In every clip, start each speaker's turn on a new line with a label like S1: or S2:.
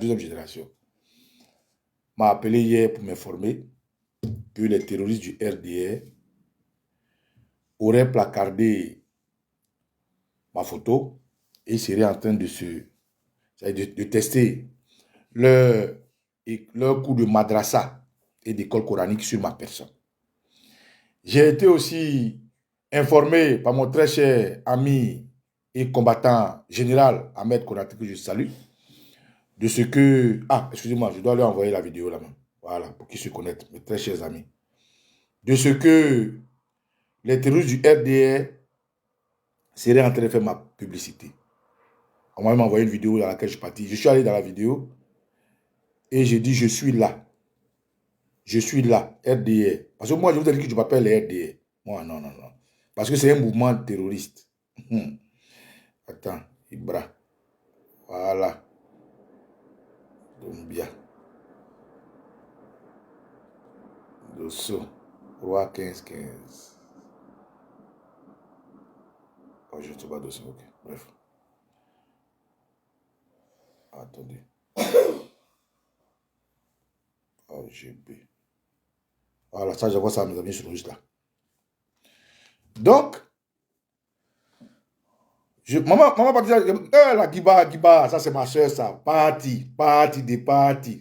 S1: deuxième génération, m'a appelé hier pour m'informer que les terroristes du RDR auraient placardé ma photo et seraient en train de tester leur coup de madrasa et d'école coranique sur ma personne. J'ai été aussi informé par mon très cher ami et combattant général Ahmed Konaté, que je salue, de ce que... Ah, excusez-moi, je dois lui envoyer la vidéo là-bas. Voilà, pour qu'ils se connaissent, mes très chers amis. De ce que les terroristes du RDR seraient en train de faire ma publicité. On m'a même envoyé une vidéo dans laquelle je suis parti. Je suis allé dans la vidéo et j'ai dit, je suis là. Je suis là, RDR. Parce que moi, je vous ai dit que je m'appelle les RDR. Moi, non, non, non. Parce que c'est un mouvement terroriste. Attends, Ibra. Voilà. Dombia. Dosso. Roi 15-15. Oh, je ne sais pas Dosso, ok. Bref. Attendez. Oh, GB. Voilà, ça, je vois ça, mes amis, sur juste là. Donc, maman partit, la Giba, ça c'est ma soeur, ça. Parti.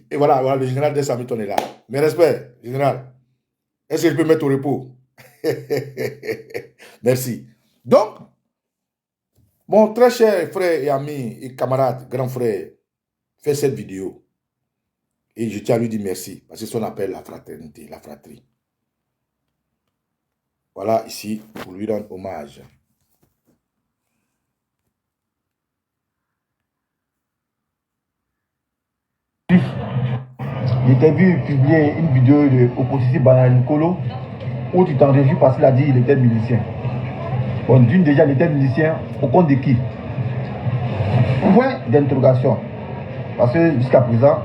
S1: Et voilà, le général de Samiton est là. Mes respects, général. Est-ce que je peux me mettre au repos? Merci. Donc, mon très cher frère et ami et camarade, grand frère, fait cette vidéo. Et je tiens à lui dire merci, parce que c'est ce qu'on appelle la fraternité, la fratrie. Voilà, ici, pour lui rendre hommage.
S2: Je t'ai vu publier une vidéo de Opposition Banana Nicolo où tu t'en réjouis parce qu'il a dit qu'il était milicien. Bon, d'une déjà, il était milicien au compte de qui? Point d'interrogation. Parce que jusqu'à présent,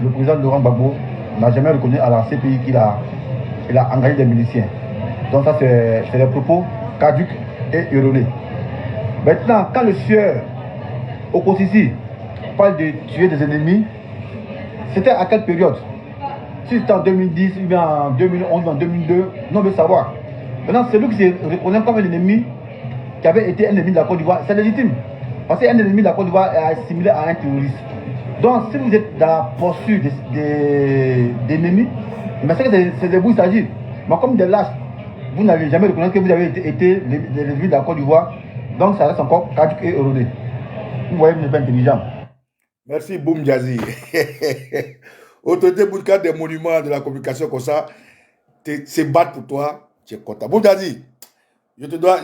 S2: le président Laurent Gbagbo n'a jamais reconnu à la CPI qu'il a engagé des miliciens. Donc ça, c'est des propos caducs et erronés. Maintenant, quand le sieur Opposition parle de tuer des ennemis, c'était à quelle période? Si c'était en 2010, ou bien en 2011, en 2002, non, mais savoir. Maintenant, celui qui se reconnaît comme un ennemi, qui avait été un ennemi de la Côte d'Ivoire, c'est légitime. Parce qu'un ennemi de la Côte d'Ivoire est assimilé à un terroriste. Donc, si vous êtes dans la poursuite d'ennemis, mais c'est que c'est de vous il s'agit. Mais comme des lâches, vous n'avez jamais reconnu que vous avez été l'ennemi de la Côte d'Ivoire. Donc, ça reste encore caduc et érodé. Vous voyez, vous n'êtes pas intelligent.
S1: Merci, Boum Jazzy. Autorité pour des monuments de la communication comme ça, c'est battre pour toi, tu es content. Boum Jazzy, je te dois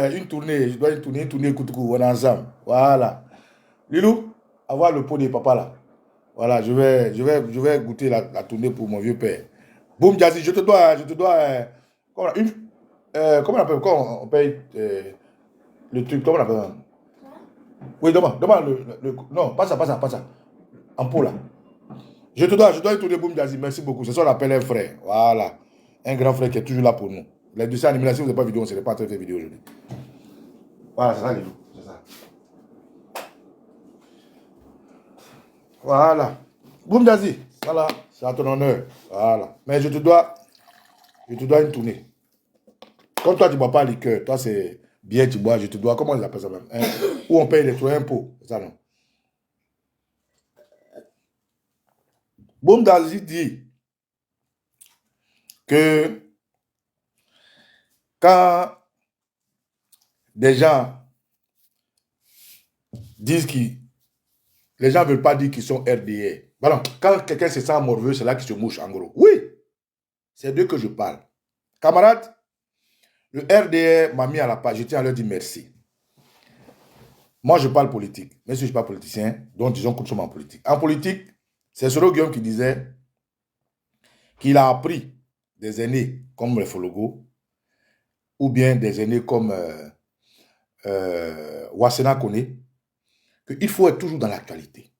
S1: une tournée, une tournée Koutoukou, on est ensemble. Voilà. Lilou, avoir le pot de papa là. Voilà, je vais goûter la tournée pour mon vieux père. Boum Jazzy, je te dois, comment on appelle, comment on paye le truc, comment on appelle? Oui, demande non, pas ça. En pot là. Je te dois une tournée Boum Jazzy, merci beaucoup. C'est ça qu'on appelle un frère. Voilà. Un grand frère qui est toujours là pour nous. Les dessins animés, si vous n'avez pas vidéo, on ne serait pas en train de faire vidéo aujourd'hui. Voilà, c'est ça, Lilou. C'est ça. Voilà. Boum Jazzy. Voilà. C'est à ton honneur. Voilà. Mais je te dois une tournée. Comme toi, tu ne bois pas liqueur. Toi, c'est bien, tu bois. Je te dois. Comment on appelle ça même? Où on paye les impôts. C'est ça, non? Boum Jazzy dit que quand des gens disent les gens ne veulent pas dire qu'ils sont RDR. Voilà. Quand quelqu'un se sent morveux, c'est là qu'il se mouche en gros. Oui, c'est d'eux que je parle. Camarades, le RDR m'a mis à la page. Je tiens à leur dire merci. Moi, je parle politique. Même si je ne suis pas politicien, donc disons que nous sommes en politique. En politique, c'est Soro Guillaume qui disait qu'il a appris des aînés comme le Fologo ou bien des aînés comme Wasena Kone, qu'il faut être toujours dans l'actualité.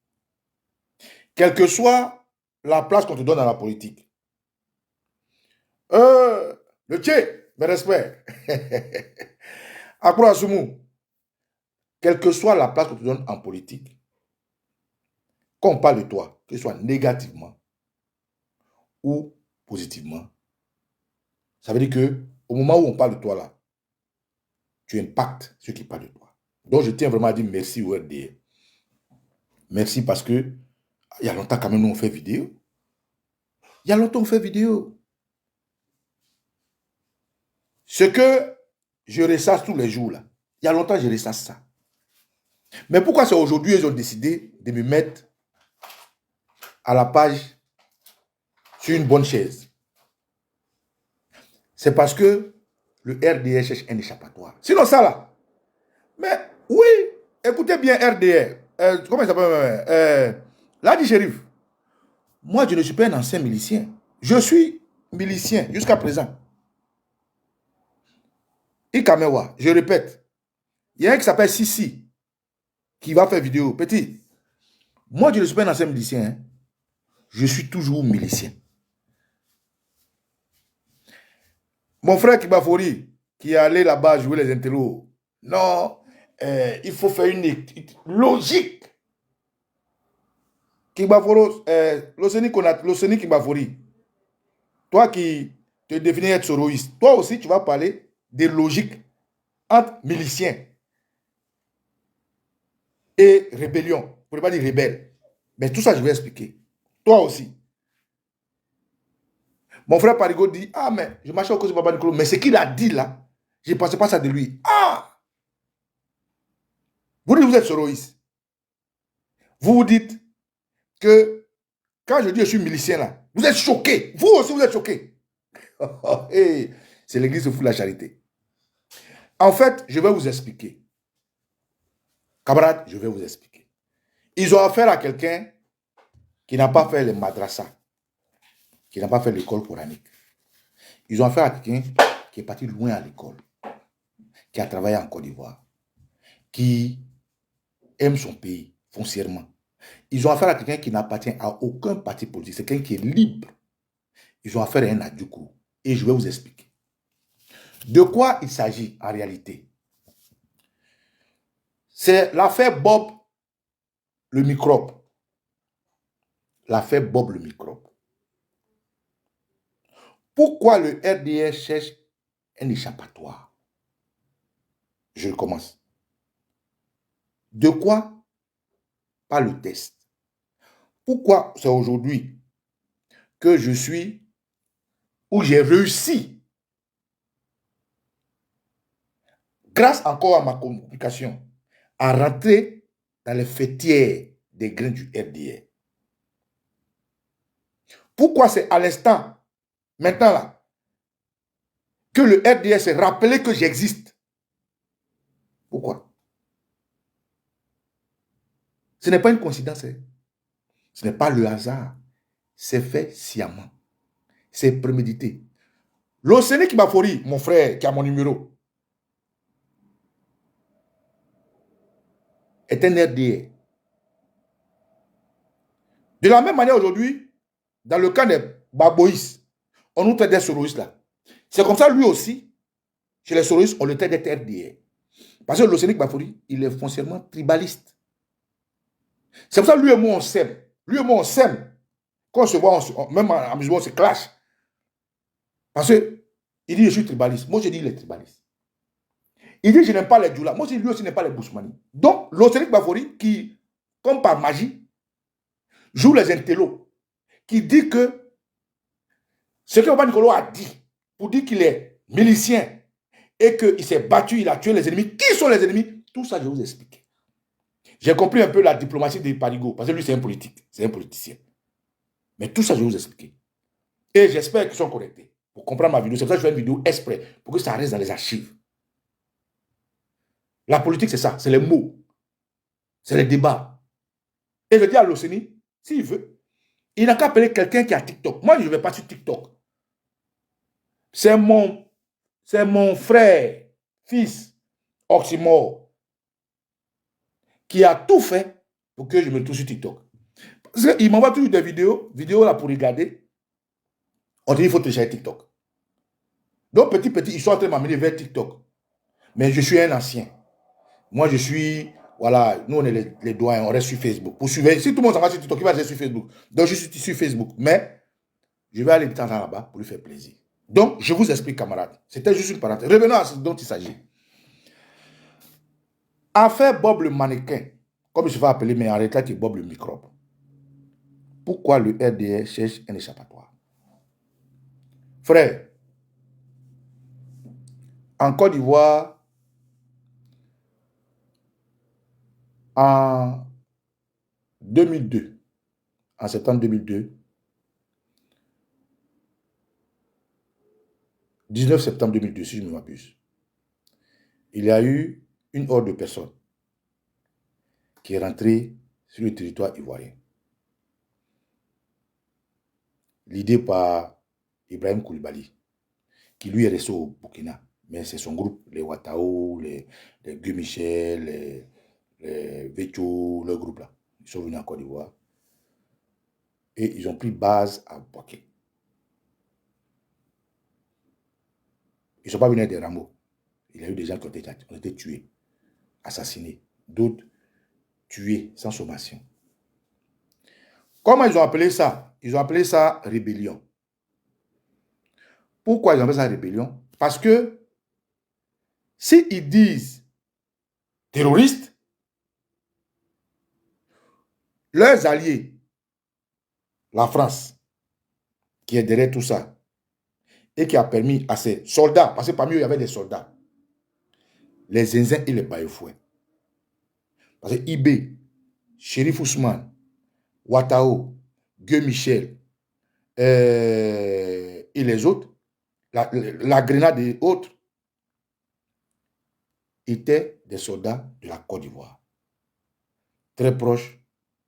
S1: Quelle que soit la place qu'on te donne dans la politique. Le tché, mes respects. Akura Soumou, quelle que soit la place qu'on te donne en politique, quand on parle de toi, que ce soit négativement ou positivement, ça veut dire que au moment où on parle de toi là, tu impactes ceux qui parlent de toi. Donc je tiens vraiment à dire merci au RDA. Merci parce que il y a longtemps quand même nous on fait vidéo. Il y a longtemps on fait vidéo. Ce que je ressasse tous les jours là, il y a longtemps je ressasse ça. Mais pourquoi c'est aujourd'hui ils ont décidé de me mettre à la page sur une bonne chaise? C'est parce que le RDR cherche un échappatoire. Sinon ça là. Mais oui, écoutez bien RDR. Comment il s'appelle? Ladi Shérif. Moi, je ne suis pas un ancien milicien. Je suis milicien jusqu'à présent. Ikamewa, je répète. Il y a un qui s'appelle Sissi qui va faire vidéo. Petit, moi, je ne suis pas un ancien milicien. Hein. Je suis toujours milicien. Mon frère Kibafori, qui est allé là-bas jouer les intellos. Non, il faut faire une logique. Kibaforo, l'Océanie Kibafori. Toi qui te définis être soroïste, toi aussi, tu vas parler de logique entre miliciens et rébellion. Pour ne pas dire rebelle. Mais tout ça, je vais expliquer. Toi aussi. Mon frère Parigo dit, ah, mais je marchais au cause de Baba Nicolo, mais ce qu'il a dit là, je ne pensais pas ça de lui. Ah! Vous dites, vous êtes soroïste. Vous dites que quand je dis je suis milicien là, vous êtes choqués. Vous aussi, vous êtes choqués. Hey, c'est l'église de fout la charité. En fait, je vais vous expliquer. Camarades, je vais vous expliquer. Ils ont affaire à quelqu'un qui n'a pas fait le madrasa, qui n'a pas fait l'école coranique. Ils ont affaire à quelqu'un qui est parti loin à l'école, qui a travaillé en Côte d'Ivoire, qui aime son pays foncièrement. Ils ont affaire à quelqu'un qui n'appartient à aucun parti politique. C'est quelqu'un qui est libre. Ils ont affaire à un adjoukou. Et je vais vous expliquer. De quoi il s'agit en réalité? C'est l'affaire Bob le microbe. L'affaire Bob le microbe. Pourquoi le RDR cherche un échappatoire? Je commence. De quoi? Pas le test. Pourquoi c'est aujourd'hui que je suis, où j'ai réussi, grâce encore à ma communication, à rentrer dans les fêtières des grains du RDR. Pourquoi c'est à l'instant, maintenant là, que le RDR s'est rappelé que j'existe? Pourquoi? Ce n'est pas une coïncidence. Hein? Ce n'est pas le hasard. C'est fait sciemment. C'est prémédité. L'Océanie Kibafori, mon frère, qui a mon numéro, est un RDR. De la même manière aujourd'hui, dans le cas des Baboïs, on nous traite des soroïstes là. C'est comme ça, lui aussi, chez les soroïstes, on le traite d'être RDR. Parce que l'Océanie Kibafori, il est foncièrement tribaliste. C'est pour ça que lui et moi, on s'aime. Lui et moi, on s'aime. Quand on se voit, même en musulman, on se clash. Parce que il dit, je suis tribaliste. Moi, je dis, il est tribaliste. Il dit, je n'aime pas les Djoula. Moi, je dis, lui aussi n'aime pas les Bousmani. Donc, l'Océanique Bafori, qui, comme par magie, joue les intellos, qui dit que ce que Baba Nicolo a dit, pour dire qu'il est milicien et qu'il s'est battu, il a tué les ennemis. Qui sont les ennemis? Tout ça, je vais vous expliquer. J'ai compris un peu la diplomatie de Parigo, parce que lui, c'est un politique, c'est un politicien. Mais tout ça, je vais vous expliquer. Et j'espère qu'ils sont connectés pour comprendre ma vidéo. C'est pour ça que je fais une vidéo exprès, pour que ça reste dans les archives. La politique, c'est ça, c'est les mots. C'est les débats. Et je dis à l'Océanie, s'il veut, il n'a qu'à appeler quelqu'un qui a TikTok. Moi, je ne vais pas sur TikTok. C'est mon frère, fils, Oxymore, qui a tout fait pour que je me trouve sur TikTok. Parce qu'il m'envoie toujours des vidéos là pour regarder. On dit qu'il faut télécharger TikTok. Donc, petit, ils sont en train de m'amener vers TikTok. Mais je suis un ancien. Moi, je suis Voilà, nous on est les doyens, on reste sur Facebook. Pour suivre, si tout le monde s'en va sur TikTok, il va rester sur Facebook. Donc je suis sur Facebook. Mais je vais aller de temps en temps là-bas pour lui faire plaisir. Donc, je vous explique, camarades. C'était juste une parenthèse. Revenons à ce dont il s'agit. Affaire Bob le mannequin, comme je vais appeler, mais en réalité, c'est Bob le microbe. Pourquoi le RDR cherche un échappatoire? Frère, en Côte d'Ivoire, en 2002, en septembre 2002, 19 septembre 2002, si je ne m'abuse, il y a eu une horde de personnes qui est rentrée sur le territoire ivoirien. L'idée par Ibrahim Koulibaly, qui lui est resté au Burkina. Mais c'est son groupe, les Ouattao, les Guy Michel, les Vecho, leur groupe là. Ils sont venus en Côte d'Ivoire. Et ils ont pris base à Boaké. Ils ne sont pas venus des rameaux. Il y a eu des gens qui ont été tués, assassinés. D'autres tués sans sommation. Comment ils ont appelé ça? Ils ont appelé ça rébellion. Pourquoi ils ont appelé ça rébellion? Parce que s'ils disent terroristes, leurs alliés, la France, qui est derrière tout ça, et qui a permis à ces soldats, parce que parmi eux, il y avait des soldats, les zinzins et les baïfouets. Parce que Ibé, Chérif Ousmane, Ouattao, Guy Michel et les autres, la Grenade et autres, étaient des soldats de la Côte d'Ivoire. Très proches.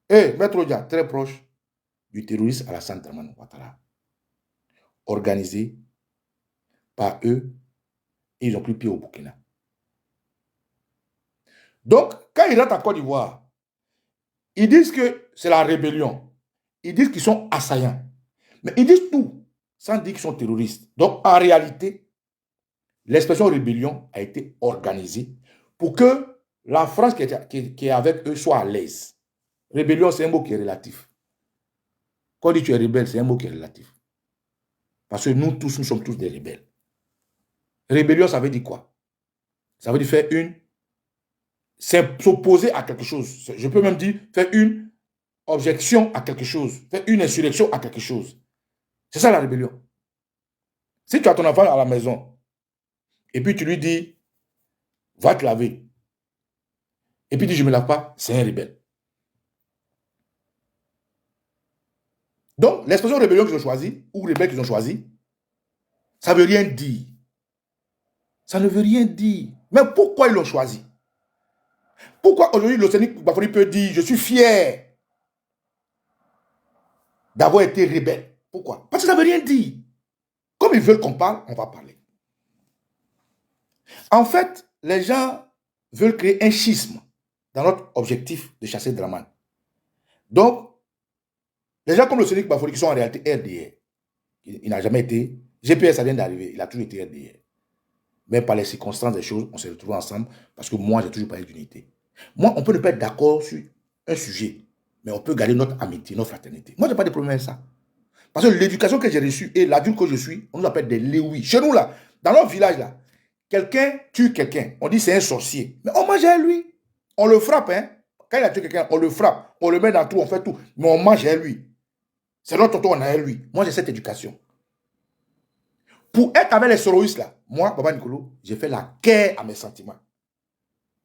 S1: Maître Odia, très proche du terroriste Alassane Dramane Ouattara. Organisé par eux, et ils ont pris pied au Burkina. Donc, quand ils rentrent en Côte d'Ivoire, ils disent que c'est la rébellion. Ils disent qu'ils sont assaillants. Mais ils disent tout sans dire qu'ils sont terroristes. Donc, en réalité, l'expression rébellion a été organisée pour que la France qui est avec eux soit à l'aise. Rébellion, c'est un mot qui est relatif. Quand on dit tu es rebelle, c'est un mot qui est relatif. Parce que nous tous, nous sommes tous des rebelles. Rébellion, ça veut dire quoi? Ça veut dire faire s'opposer à quelque chose. Je peux même dire faire une objection à quelque chose, faire une insurrection à quelque chose. C'est ça la rébellion. Si tu as ton enfant à la maison, et puis tu lui dis, va te laver, et puis tu dis, je ne me lave pas, c'est un rebelle. Donc, l'expression rébellion qu'ils ont choisi, ou rebelle qu'ils ont choisi, ça ne veut rien dire. Ça ne veut rien dire. Mais pourquoi ils l'ont choisi? Pourquoi aujourd'hui l'Océanique Bafori peut dire, je suis fier d'avoir été rebelle? Pourquoi? Parce que ça ne veut rien dire. Comme ils veulent qu'on parle, on va parler. En fait, les gens veulent créer un schisme dans notre objectif de chasser Dramane. Donc, les gens comme l'Océanique Bafori qui sont en réalité RDR, il n'a jamais été, GPS ça vient d'arriver, il a toujours été RDR. Mais par les circonstances des choses, on s'est retrouvés ensemble parce que moi, j'ai toujours parlé d'unité. Moi, on peut ne pas être d'accord sur un sujet, mais on peut garder notre amitié, notre fraternité. Moi, je n'ai pas de problème avec ça. Parce que l'éducation que j'ai reçue et l'adulte que je suis, on nous appelle des léouis. Chez nous, là, dans notre village, là, quelqu'un tue quelqu'un. On dit c'est un sorcier. Mais on mange à lui. On le frappe, hein. Quand il a tué quelqu'un, on le frappe. On le met dans tout, on fait tout. Mais on mange à lui. C'est notre tonton, on a à lui. Moi, j'ai cette éducation. Pour être avec les soroïstes, là, moi, Baba Nicolo, j'ai fait la guerre à mes sentiments.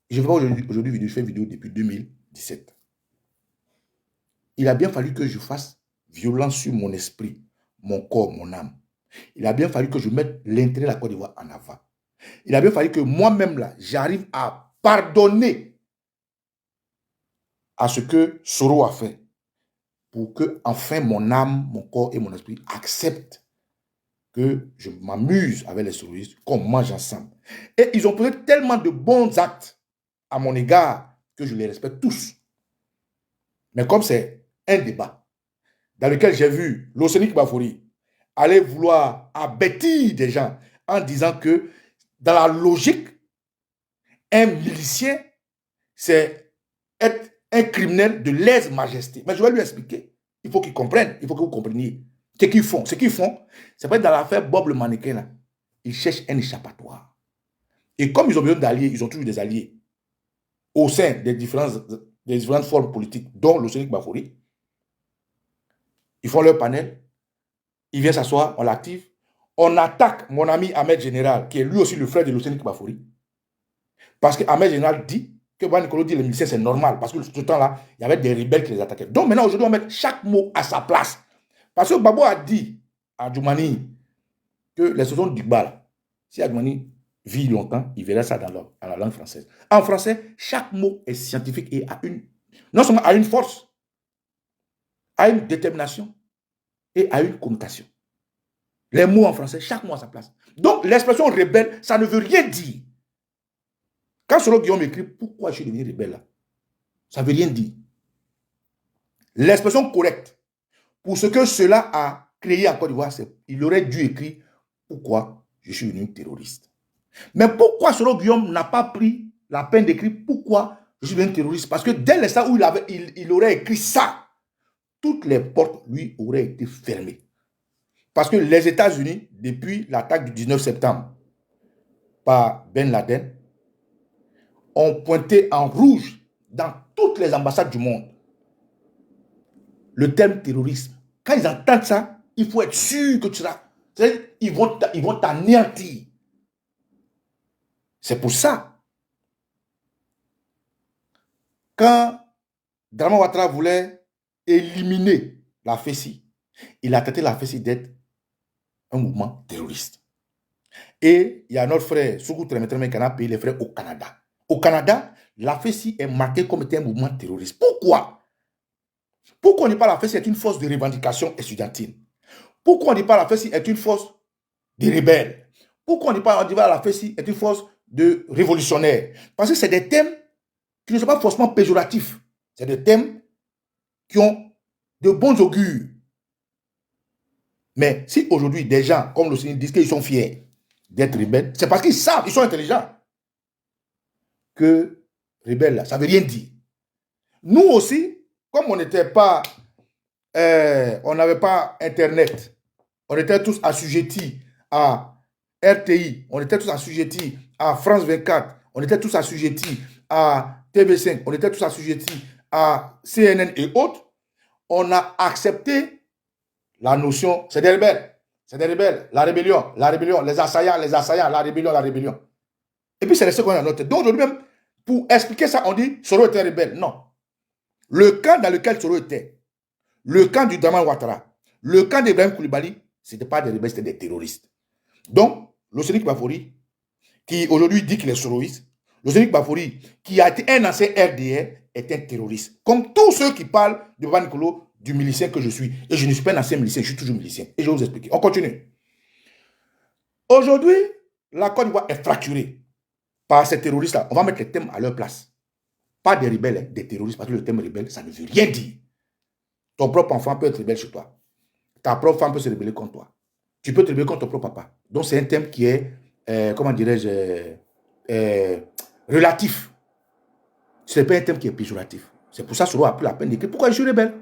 S1: Je ne fais pas aujourd'hui vidéo, je fais une vidéo depuis 2017. Il a bien fallu que je fasse violence sur mon esprit, mon corps, mon âme. Il a bien fallu que je mette l'intérêt de la Côte d'Ivoire en avant. Il a bien fallu que moi-même, là, j'arrive à pardonner à ce que Soro a fait pour que, enfin, mon âme, mon corps et mon esprit acceptent que je m'amuse avec les soroïstes, qu'on mange ensemble. Et ils ont posé tellement de bons actes à mon égard que je les respecte tous. Mais comme c'est un débat dans lequel j'ai vu l'Océanique Bafori aller vouloir abattre des gens en disant que dans la logique, un milicien, c'est un criminel de lèse-majesté. Mais je vais lui expliquer. Il faut qu'il comprenne. Il faut que vous compreniez. Ce qu'ils font, c'est pas dans l'affaire Bob le mannequin, là. Ils cherchent un échappatoire. Et comme ils ont besoin d'alliés, ils ont toujours des alliés au sein des différentes formes politiques, dont l'Océanique Bafori. Ils font leur panel. Il vient s'asseoir, on l'active. On attaque mon ami Ahmed Général, qui est lui aussi le frère de l'Océanique Bafori. Parce que Ahmed Général dit que Ban Nicolo dit que les miliciens c'est normal. Parce que ce temps-là, il y avait des rebelles qui les attaquaient. Donc maintenant, aujourd'hui, on met chaque mot à sa place. Parce que Babo a dit à Djoumani que les solutions du Djibal, si Djoumani vit longtemps, il verra ça dans la langue française. En français, chaque mot est scientifique et non seulement a une force, a une détermination et a une connotation. Les mots en français, chaque mot à sa place. Donc, l'expression rebelle, ça ne veut rien dire. Quand Soro Guillaume écrit « Pourquoi je suis devenu rebelle ?» là, ça ne veut rien dire. L'expression correcte, pour ce que cela a créé en Côte d'Ivoire, il aurait dû écrire « Pourquoi je suis devenu terroriste ?» Mais pourquoi Soro Guillaume n'a pas pris la peine d'écrire « Pourquoi je suis devenu terroriste ?» Parce que dès l'instant où il aurait écrit ça, toutes les portes lui auraient été fermées. Parce que les États-Unis, depuis l'attaque du 19 septembre par Ben Laden, ont pointé en rouge dans toutes les ambassades du monde le terme terrorisme. Quand ils entendent ça, il faut être sûr que tu seras... Ils vont t'anéantir. C'est pour ça. Quand Dramane Ouattara voulait éliminer la FESI, il a traité la FESI d'être un mouvement terroriste. Et il y a notre frère Sougou Tremetreme qui a payé les frais au Canada. Au Canada, la FESI est marquée comme étant un mouvement terroriste. Pourquoi? Pourquoi on dit pas la FESI est une force de revendication estudiantine? Pourquoi on dit pas la FESI est une force de rebelles? Pourquoi on dit pas la FESI est une force de révolutionnaires? Parce que c'est des thèmes qui ne sont pas forcément péjoratifs. C'est des thèmes qui ont de bons augures. Mais si aujourd'hui des gens comme l'Océanie disent qu'ils sont fiers d'être rebelles, c'est parce qu'ils savent, ils sont intelligents, que rebelle, ça ne veut rien dire. Nous aussi, comme on n'était pas, on n'avait pas Internet, on était tous assujettis à RTI, on était tous assujettis à France 24, on était tous assujettis à TV5, on était tous assujettis à CNN et autres, on a accepté la notion, c'est des rebelles, la rébellion, les assaillants, la rébellion. Et puis c'est resté qu'on a noté. Donc aujourd'hui même, pour expliquer ça, on dit Soro était rebelle. Non. Le camp dans lequel Soro était, le camp du Dramane Ouattara, le camp d'Ibrahim Koulibaly, ce n'était pas des rebelles, c'était des terroristes. Donc, l'Océanique Bafori, qui aujourd'hui dit qu'il est soroïste, l'Océanique Bafori, qui a été un ancien RDR, est un terroriste. Comme tous ceux qui parlent de Baba Nicolo, du milicien que je suis. Et je ne suis pas un ancien milicien, je suis toujours milicien. Et je vais vous expliquer. On continue. Aujourd'hui, la Côte d'Ivoire est fracturée par ces terroristes-là. On va mettre les thèmes à leur place. Pas des rebelles, hein, des terroristes, parce que le thème rebelle, ça ne veut rien dire. Ton propre enfant peut être rebelle chez toi. Ta propre femme peut se rebeller contre toi. Tu peux te rebeller contre ton propre papa. Donc c'est un thème qui est, comment dirais-je, relatif. Ce n'est pas un thème qui est péjoratif. C'est pour ça que Soro a pris la peine d'écrire pourquoi je suis rebelle.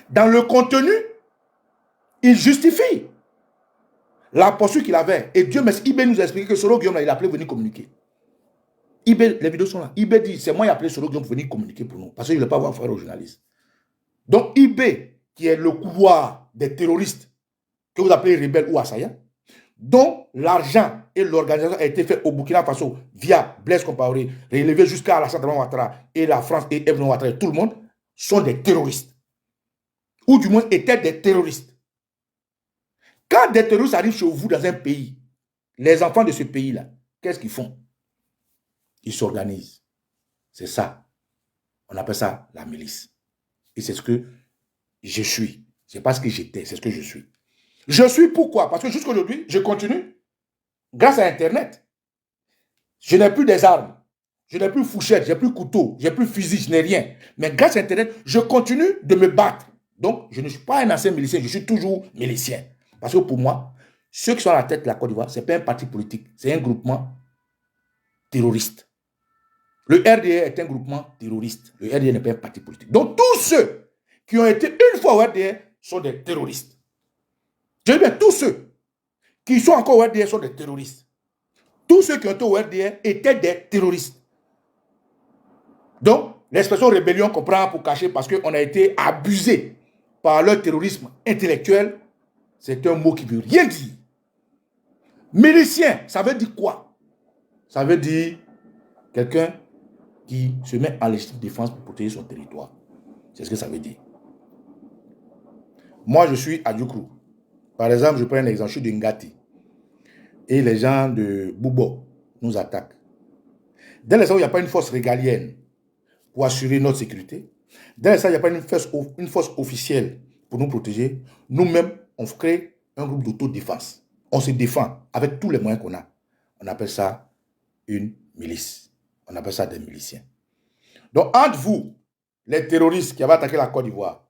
S1: Dans le contenu, il justifie la posture qu'il avait. Et Dieu merci, Ibé nous a expliqué que Soro Guillaume, il a appelé venir communiquer. Ibé, les vidéos sont là. Ibé dit, c'est moi qui ai appelé Soro Guillaume pour venir communiquer pour nous. Parce que je ne voulais pas avoir affaire aux journalistes. Donc Ibé, qui est le couloir des terroristes, que vous appelez rebelles ou assaillants, dont l'argent et l'organisation a été fait au Burkina Faso via Blaise Compaoré, relevé jusqu'à Alassane Dramane Ouattara et la France et Ebnou Ouattara, tout le monde, sont des terroristes. Ou du moins étaient des terroristes. Quand des terroristes arrivent chez vous dans un pays, les enfants de ce pays-là, qu'est-ce qu'ils font? Ils s'organisent. C'est ça. On appelle ça la milice. Et c'est ce que je suis. Ce n'est pas ce que j'étais, c'est ce que je suis. Je suis pourquoi? Parce que jusqu'à aujourd'hui, je continue. Grâce à Internet, je n'ai plus des armes. Je n'ai plus fourchette, je n'ai plus couteau, je n'ai plus fusil, je n'ai rien. Mais grâce à Internet, je continue de me battre. Donc, je ne suis pas un ancien milicien, je suis toujours milicien. Parce que pour moi, ceux qui sont à la tête de la Côte d'Ivoire, ce n'est pas un parti politique, c'est un groupement terroriste. Le RDR est un groupement terroriste. Le RDR n'est pas un parti politique. Donc tous ceux qui ont été une fois au RDR sont des terroristes. Je dis bien, tous ceux qui sont encore au RDR sont des terroristes. Tous ceux qui ont été au RDR étaient des terroristes. Donc, l'expression rébellion qu'on prend pour cacher parce qu'on a été abusé par leur terrorisme intellectuel, c'est un mot qui ne veut rien dire. Milicien, ça veut dire quoi? Ça veut dire quelqu'un qui se met en légitime défense pour protéger son territoire. C'est ce que ça veut dire. Moi, je suis à Djoukrou. Par exemple, je prends un exemple, je suis de Ngati. Et les gens de Boubo nous attaquent. Dès l'instant où il n'y a pas une force régalienne pour assurer notre sécurité, dès l'instant où il n'y a pas une force officielle pour nous protéger, nous-mêmes, on crée un groupe d'autodéfense. On se défend avec tous les moyens qu'on a. On appelle ça une milice. On appelle ça des miliciens. Donc, entre vous, les terroristes qui avaient attaqué la Côte d'Ivoire,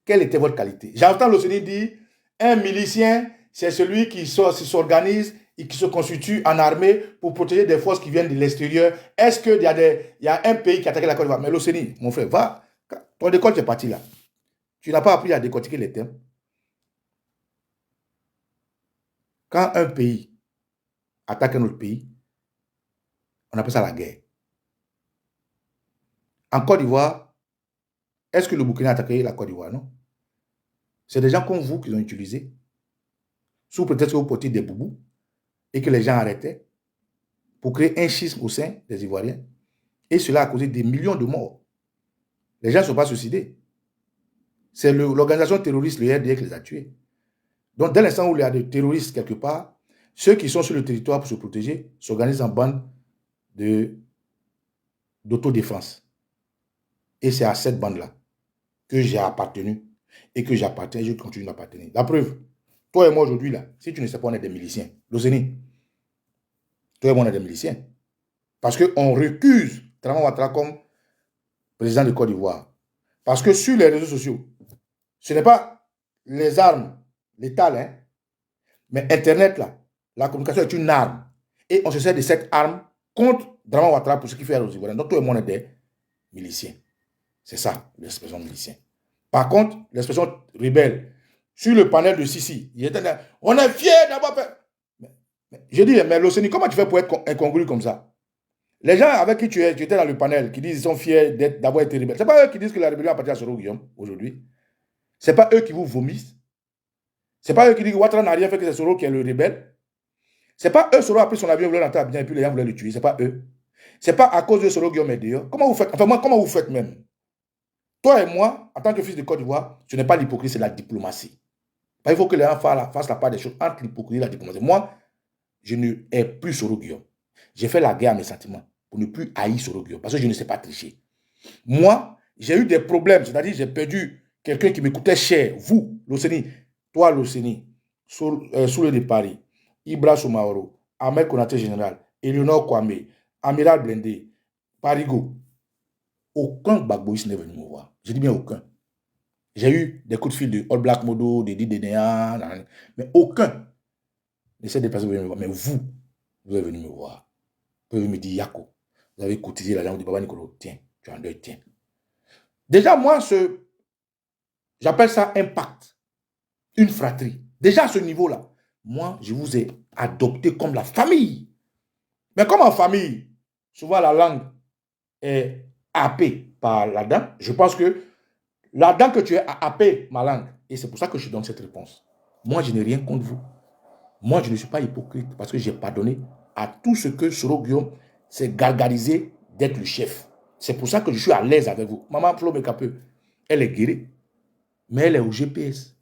S1: quelle était votre qualité? J'entends l'Océanie dire, un milicien, c'est celui qui s'organise et qui se constitue en armée pour protéger des forces qui viennent de l'extérieur. Est-ce qu'il y a un pays qui a attaqué la Côte d'Ivoire? Mais l'Océanie, mon frère, va, ton école, tu es parti là. Tu n'as pas appris à décortiquer les termes. Quand un pays attaque un autre pays, on appelle ça la guerre. En Côte d'Ivoire, est-ce que le Burkina a attaqué la Côte d'Ivoire? Non. C'est des gens comme vous qui l'ont utilisé, sous prétexte que vous portiez des boubous, et que les gens arrêtaient, pour créer un schisme au sein des Ivoiriens. Et cela a causé des millions de morts. Les gens ne sont pas suicidés. C'est l'organisation terroriste, le RDR, qui les a tués. Donc, dès l'instant où il y a des terroristes quelque part, ceux qui sont sur le territoire pour se protéger s'organisent en bande d'autodéfense. Et c'est à cette bande-là que j'ai appartenu et que j'appartiens et je continue d'appartenir. La preuve, toi et moi aujourd'hui, là, si tu ne sais pas, on est des miliciens. L'Océanie, toi et moi, on est des miliciens. Parce qu'on recuse Dramane Ouattara comme président de Côte d'Ivoire. Parce que sur les réseaux sociaux, ce n'est pas les armes létales, hein, mais Internet, là, la communication est une arme. Et on se sert de cette arme contre Dramane Ouattara pour ce qu'il fait aux Ivoiriens. Donc, toi et moi, on est des miliciens. C'est ça, l'expression milicien. Par contre, l'expression rebelle, sur le panel de Sisi, il était là, on est fiers d'avoir fait. Je dis, mais l'Océanie, comment tu fais pour être incongru comme ça? Les gens avec qui tu étais dans le panel, qui disent qu'ils sont fiers d'avoir été rebelles, ce n'est pas eux qui disent que la rébellion appartient à Soro Guillaume aujourd'hui. Ce n'est pas eux qui vous vomissent. Ce n'est pas eux qui disent que Ouattara n'a rien fait, que c'est Soro qui est le rebelle. Ce n'est pas eux, Soro a pris son avion, voulait rentrer à bien, et puis les gens voulaient le tuer. Ce n'est pas eux. Ce n'est pas à cause de Soro Guillaume est dehors. Comment vous faites? Enfin, moi, comment vous faites même? Toi et moi, en tant que fils de Côte d'Ivoire, ce n'est pas l'hypocrisie, c'est la diplomatie. Il faut que les gens fassent la part des choses entre l'hypocrisie et la diplomatie. Moi, je ne hais plus Soro Guillaume. J'ai fait la guerre à mes sentiments pour ne plus haïr Soro Guillaume parce que je ne sais pas tricher. Moi, j'ai eu des problèmes, c'est-à-dire j'ai perdu quelqu'un qui me coûtait cher. Vous, l'Océanie, toi, l'Océanie, Soule de Paris, Ibra Soumaoro, Ahmed Konaté Général, Eleonore Kwame, Amiral Blindé, Parigo. Aucun Gbagboïs n'est venu me voir. Je dis bien aucun. J'ai eu des coups de fil de All Black Modo, de Didénéa, mais aucun de ces personnes venus me voir. Mais vous êtes venu me voir. Vous pouvez me dire, Yako, vous avez cotisé la langue de Baba Nicolo. Tiens, tu es en deuil, tiens. Déjà, moi, j'appelle ça un pacte, une fratrie. Déjà à ce niveau-là, moi, je vous ai adopté comme la famille. Mais comme en famille, souvent la langue est happée par la dent, je pense que la dent que tu es a happé ma langue. Et c'est pour ça que je donne cette réponse. Moi, je n'ai rien contre vous. Moi, je ne suis pas hypocrite parce que j'ai pardonné à tout ce que Soro Guillaume s'est gargarisé d'être le chef. C'est pour ça que je suis à l'aise avec vous. Maman Flo Mekapeu, elle est guérie, mais elle est au GPS.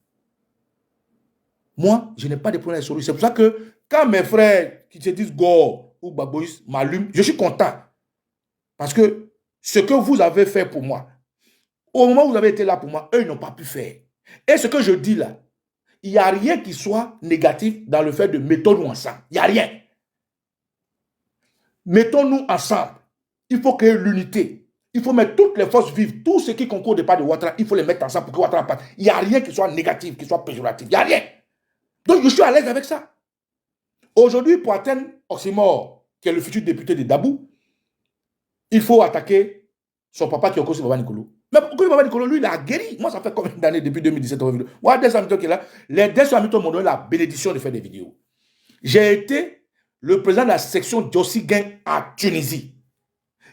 S1: Moi, je n'ai pas de problème avec Soro. C'est pour ça que quand mes frères qui se disent Gore ou Baboïs m'allument, je suis content. Parce que ce que vous avez fait pour moi, au moment où vous avez été là pour moi, eux, ils n'ont pas pu faire. Et ce que je dis là, il n'y a rien qui soit négatif dans le fait de mettons-nous ensemble. Il n'y a rien. Mettons-nous ensemble. Il faut créer l'unité. Il faut mettre toutes les forces vives, tous ceux qui concourent au départ de Ouattara, il faut les mettre ensemble pour que Ouattara parte. Il n'y a rien qui soit négatif, qui soit péjoratif. Il n'y a rien. Donc je suis à l'aise avec ça. Aujourd'hui, pour atteindre Oxymore, qui est le futur député de Dabou, il faut attaquer son papa qui est Okosi Baba Nicolo. Mais Okosi Baba Nicolo, lui, il a guéri. Moi, ça fait combien d'années depuis 2017 vidéo. Moi, Destin Hamilton qui est là, les Destin Hamilton m'ont donné la bénédiction de faire des vidéos. J'ai été le président de la section Jossi Gang à Tunisie.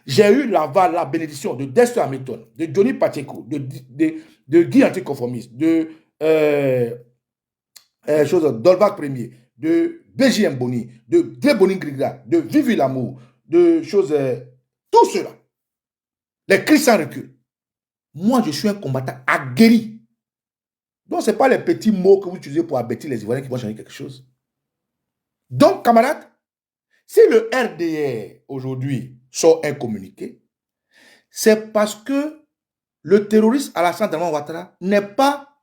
S1: J'ai eu la bénédiction de Destin Hamilton, de Johnny Pacheco, de Guy Anticonformiste, de Dolbach Premier, de BJM Boni, de Deboni Grigra, de Vivi Lamour, de choses, tout cela. Les cris sans recul. Moi, je suis un combattant aguerri. Donc, ce n'est pas les petits mots que vous utilisez pour abattre les Ivoiriens qui vont changer quelque chose. Donc, camarades, si le RDR aujourd'hui sort un communiqué, c'est parce que le terroriste Alassane Dramane Ouattara n'est pas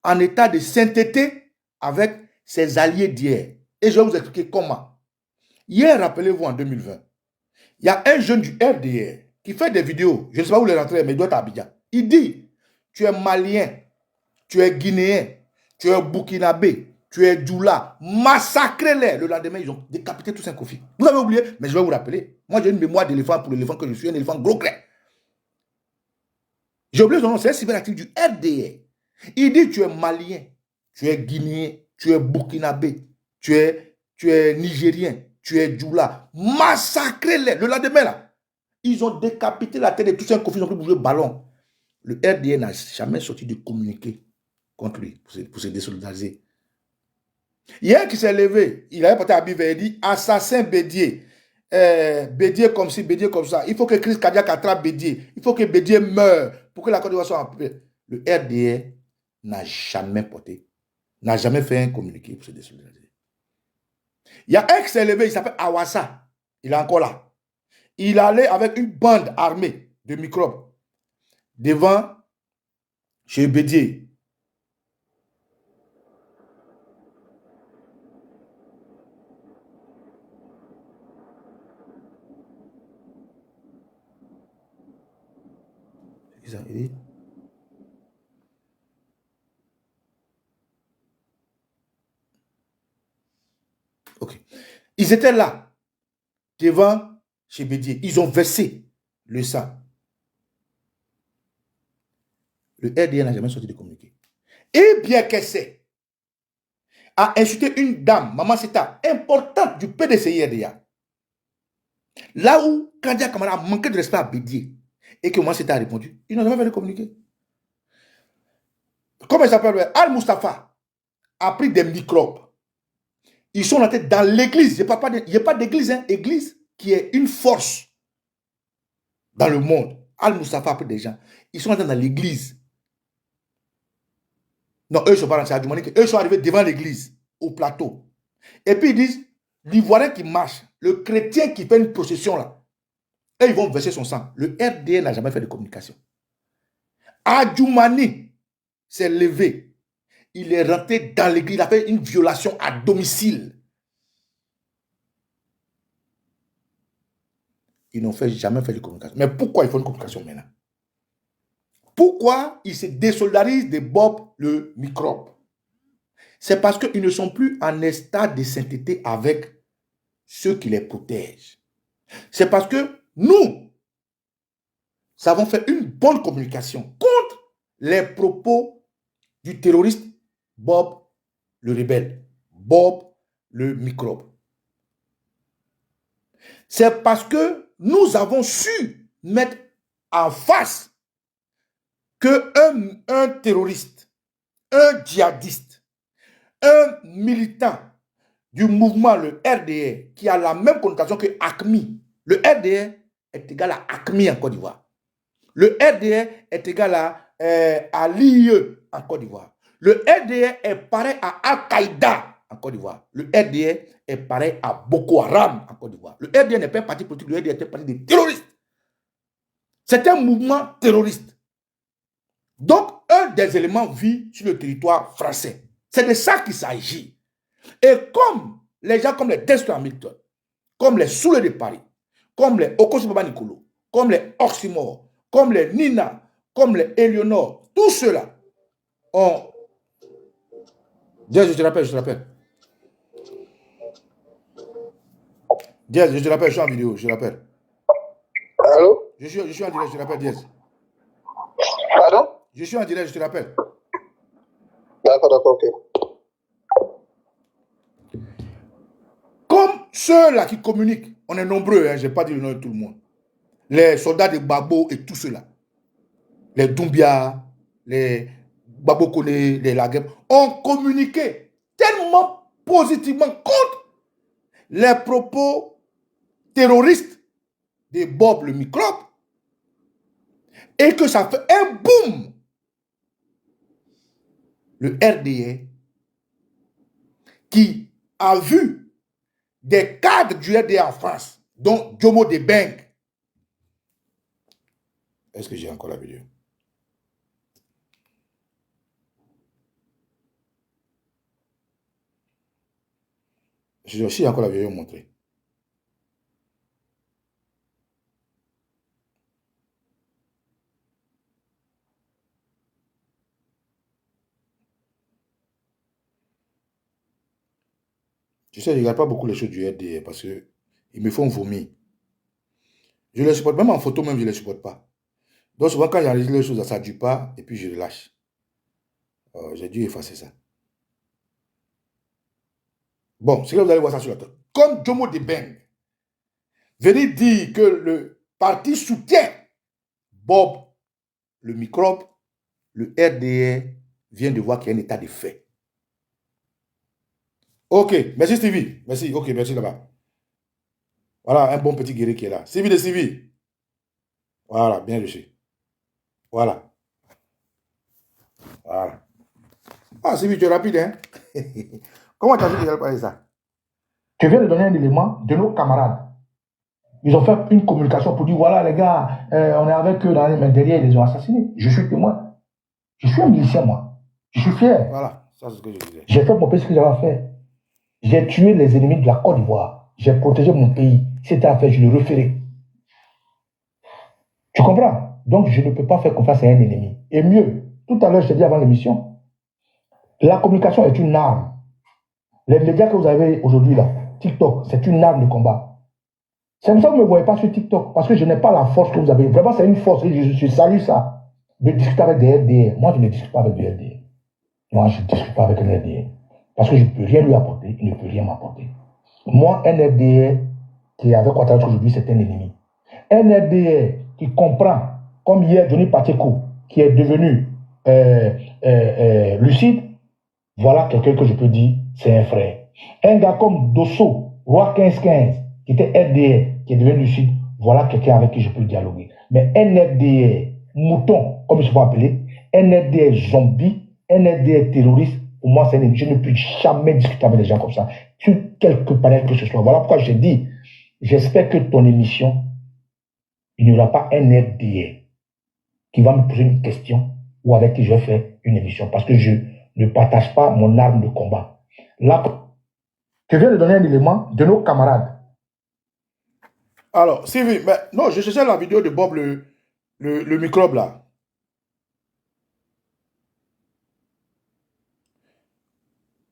S1: en état de sainteté avec ses alliés d'hier. Et je vais vous expliquer comment. Hier, rappelez-vous, en 2020, il y a un jeune du RDR qui fait des vidéos, je ne sais pas où il est rentré, mais il doit être à Abidjan. Il dit, tu es malien, tu es guinéen, tu es burkinabé, tu es djoula, massacrez-les. Le lendemain, ils ont décapité tous un Kofi. Vous avez oublié, mais je vais vous rappeler. Moi, j'ai une mémoire d'éléphant pour l'éléphant que je suis, un éléphant gros clair. J'ai oublié son nom, c'est un cyberactif du RDR. Il dit, tu es malien, tu es guinéen, tu es burkinabé, tu es nigérien, tu es djoula, massacrez-les. Le lendemain, là, ils ont décapité la tête de tous un Kofi, ils ont pris bougé le ballon. Le RDR n'a jamais sorti de communiqué contre lui pour se désolidariser. Hier qui s'est levé, il avait porté à Bive et dit assassin Bédier. Bédier comme ci, Bédier comme ça. Il faut que crise cardiaque attrape Bédier. Il faut que Bédier meure pour que la Côte d'Ivoire soit en paix. Le RDR n'a jamais porté, n'a jamais fait un communiqué pour se désolidariser. Il y a un qui s'est levé, il s'appelle Awassa. Il est encore là. Il allait avec une bande armée de microbes devant chez Bédier. Ok. Ils étaient là, devant chez Bédier. Ils ont versé le sang. Le RDR n'a jamais sorti de communiqué. Et bien qu'elle sait, a insulté une dame, Maman Seta, importante du PDCI RDA. Là où Kandia Kamara a manqué de respect à Bédier et que Maman Seta a répondu, ils n'ont jamais fait de communiqué. Comment il s'appelle? Al-Mustafa a pris des microbes. Ils sont rentrés dans l'église. Il n'y a pas d'église, hein. Église qui est une force dans le monde. Al-Mustafa a pris des gens. Ils sont rentrés dans l'église. Non, eux ne sont pas rentrés à Dumonique. Eux sont arrivés devant l'église, au plateau. Et puis ils disent, l'Ivoirien qui marche, le chrétien qui fait une procession là, et ils vont verser son sang. Le RDR n'a jamais fait de communication. Adjoumani s'est levé. Il est rentré dans l'église, il a fait une violation à domicile. Ils n'ont jamais fait de communication. Mais pourquoi ils font une communication maintenant? Pourquoi ils se désolidarisent de Bob le microbe? C'est parce qu'ils ne sont plus en état de sainteté avec ceux qui les protègent. C'est parce que nous avons fait une bonne communication contre les propos du terroriste Bob le rebelle, Bob le microbe. C'est parce que nous avons su mettre en face qu'un terroriste, un djihadiste, un militant du mouvement, le RDR, qui a la même connotation que ACMI. Le RDR est égal à ACMI en Côte d'Ivoire. Le RDR est égal à l'IE en Côte d'Ivoire. Le RDR est pareil à Al-Qaïda en Côte d'Ivoire. Le RDR est pareil à Boko Haram en Côte d'Ivoire. Le RDR n'est pas un parti politique, le RDR est un parti des terroristes. C'est un mouvement terroriste. Donc, un des éléments vit sur le territoire français. C'est de ça qu'il s'agit. Et comme les gens comme les Destin Hamilton, comme les Soulé de Paris, comme les Okosi Baba Nicolo, comme les Oxymore, comme les Nina, comme les Eleonore, tout cela ont... Je te rappelle, je te rappelle. Je te rappelle, je suis en vidéo, je te rappelle. Je suis en direct, je te rappelle, Diaz.
S3: Pardon?
S1: Je suis en direct, je te rappelle.
S3: D'accord, ok.
S1: Comme ceux-là qui communiquent, on est nombreux, hein, je n'ai pas dit le nom de tout le monde. Les soldats de Gbagbo et tout cela. Les Doumbia, les Gbagbo Kone, les Laguem, ont communiqué tellement positivement contre les propos terroristes de Bob le microbe et que ça fait un boom. Le RDA qui a vu des cadres du RDA en France, dont Jomo Debeng. Est-ce que j'ai encore la vidéo? J'ai aussi encore la vidéo montrée. Tu sais, je ne regarde pas beaucoup les choses du RDA parce qu'ils me font vomir. Je ne les supporte, même en photo, même je ne les supporte pas. Donc souvent, quand j'enregistre les choses, ça ne dure pas et puis je relâche. J'ai dû effacer ça. Bon, c'est que vous allez voir ça sur la table. Comme Jomo Debeng venait dire que le parti soutient Bob le microbe, le RDA vient de voir qu'il y a un état de fait. Ok, merci Stevie. Merci, ok, merci là-bas. Voilà, un bon petit guerrier qui est là. Stevie de Stevie. Voilà, bien reçu. Voilà. Voilà. Ah, Stevie, tu es rapide, hein? Comment tu as vu que j'allais parler de ça?
S2: Je viens de donner un élément de nos camarades. Ils ont fait une communication pour dire, voilà les gars, on est avec eux, mais derrière, ils les ont assassinés. Je suis témoin. Je suis un milicien, moi. Je suis fier.
S1: Voilà, ça c'est ce que je disais.
S2: J'ai fait mon pays ce que j'avais à faire. J'ai tué les ennemis de la Côte d'Ivoire. J'ai protégé mon pays. C'était à faire, je le referai. Tu comprends? Donc, je ne peux pas faire confiance à un ennemi. Et mieux, tout à l'heure, je t'ai dit avant l'émission, la communication est une arme. Les médias que vous avez aujourd'hui, là, TikTok, c'est une arme de combat. C'est pour ça que vous ne me voyez pas sur TikTok, parce que je n'ai pas la force que vous avez. Vraiment, c'est une force. Je salue ça. De discuter avec des RDA. Moi, je ne discute pas avec des RDA. Moi, je ne discute pas avec un RDA. Parce que je ne peux rien lui apporter, il ne peut rien m'apporter. Moi, un RDA qui est avec Ouattara aujourd'hui, c'est un ennemi. Un RDA qui comprend, comme hier, Johnny Pacheco, qui est devenu lucide, voilà quelqu'un que je peux dire, c'est un frère. Un gars comme Dosso, Roi 1515, qui était RDA, qui est devenu lucide, voilà quelqu'un avec qui je peux dialoguer. Mais un RDA mouton, comme il se peut appeler, un RDA zombie, un RDA terroriste, pour moi, c'est un ennemi. Je ne peux jamais discuter avec des gens comme ça, sur quelque panel que ce soit. Voilà pourquoi j'ai dit, j'espère que ton émission, il n'y aura pas un RDA qui va me poser une question ou avec qui je vais faire une émission, parce que je ne partage pas mon arme de combat. Là, je viens de donner un élément de nos camarades.
S1: Alors, Sylvie, mais non, je cherchais la vidéo de Bob le microbe là.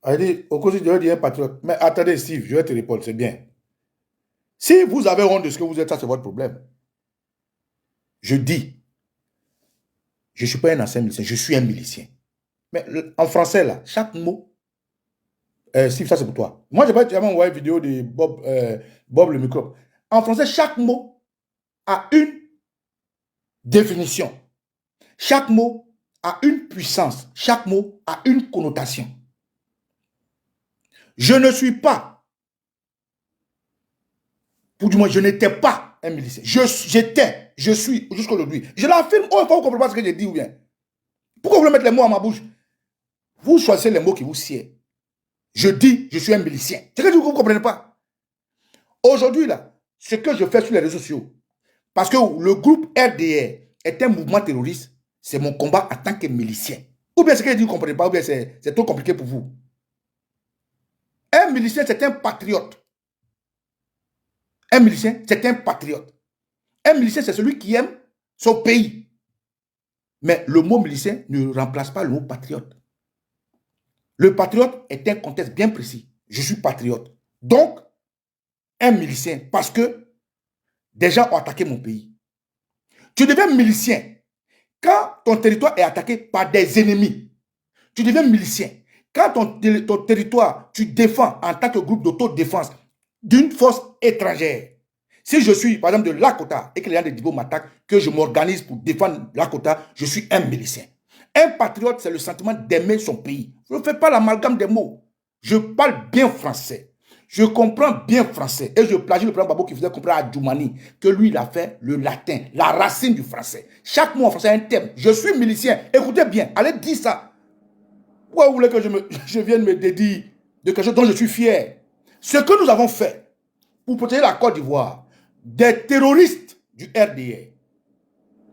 S1: Elle dit, au côté de un patriote. Mais attendez, Steve, je vais te répondre, c'est bien. Si vous avez honte de ce que vous êtes, ça c'est votre problème. Je dis, je ne suis pas un ancien milicien, je suis un milicien. Mais en français, là, chaque mot, Steve, ça c'est pour toi. Moi, je n'ai pas jamais envoyé une vidéo de Bob le microbe. En français, chaque mot a une définition. Chaque mot a une puissance. Chaque mot a une connotation. Je ne suis pas, pour du moins, je n'étais pas un milicien. J'étais, je suis, jusqu'à aujourd'hui. Je l'affirme, oh, il faut que vous compreniez pas ce que j'ai dit ou bien. Pourquoi vous voulez mettre les mots à ma bouche? Vous choisissez les mots qui vous sied. Je dis, je suis un milicien. C'est que vous ne comprenez pas. Aujourd'hui, là, ce que je fais sur les réseaux sociaux, parce que le groupe RDR est un mouvement terroriste, c'est mon combat en tant que milicien. Ou bien ce que je dis, vous ne comprenez pas, ou bien c'est trop compliqué pour vous. Un milicien, c'est un patriote. Un milicien, c'est un patriote. Un milicien, c'est celui qui aime son pays. Mais le mot milicien ne remplace pas le mot patriote. Le patriote est un contexte bien précis. Je suis patriote. Donc, un milicien, parce que des gens ont attaqué mon pays. Tu deviens milicien. Quand ton territoire est attaqué par des ennemis, tu deviens milicien. Quand ton territoire, tu défends en tant que groupe d'autodéfense d'une force étrangère. Si je suis, par exemple, de Lakota et que les gens de Dibo m'attaquent, que je m'organise pour défendre Lakota, je suis un milicien. Un patriote, c'est le sentiment d'aimer son pays. Je ne fais pas l'amalgame des mots. Je parle bien français. Je comprends bien français. Et je plagie le président Babo qui faisait comprendre à Djoumani que lui, il a fait le latin, la racine du français. Chaque mot en français a un thème. Je suis milicien. Écoutez bien, allez dire ça. Pourquoi vous voulez que je vienne me dédier de quelque chose dont je suis fier? Ce que nous avons fait pour protéger la Côte d'Ivoire des terroristes du RDR,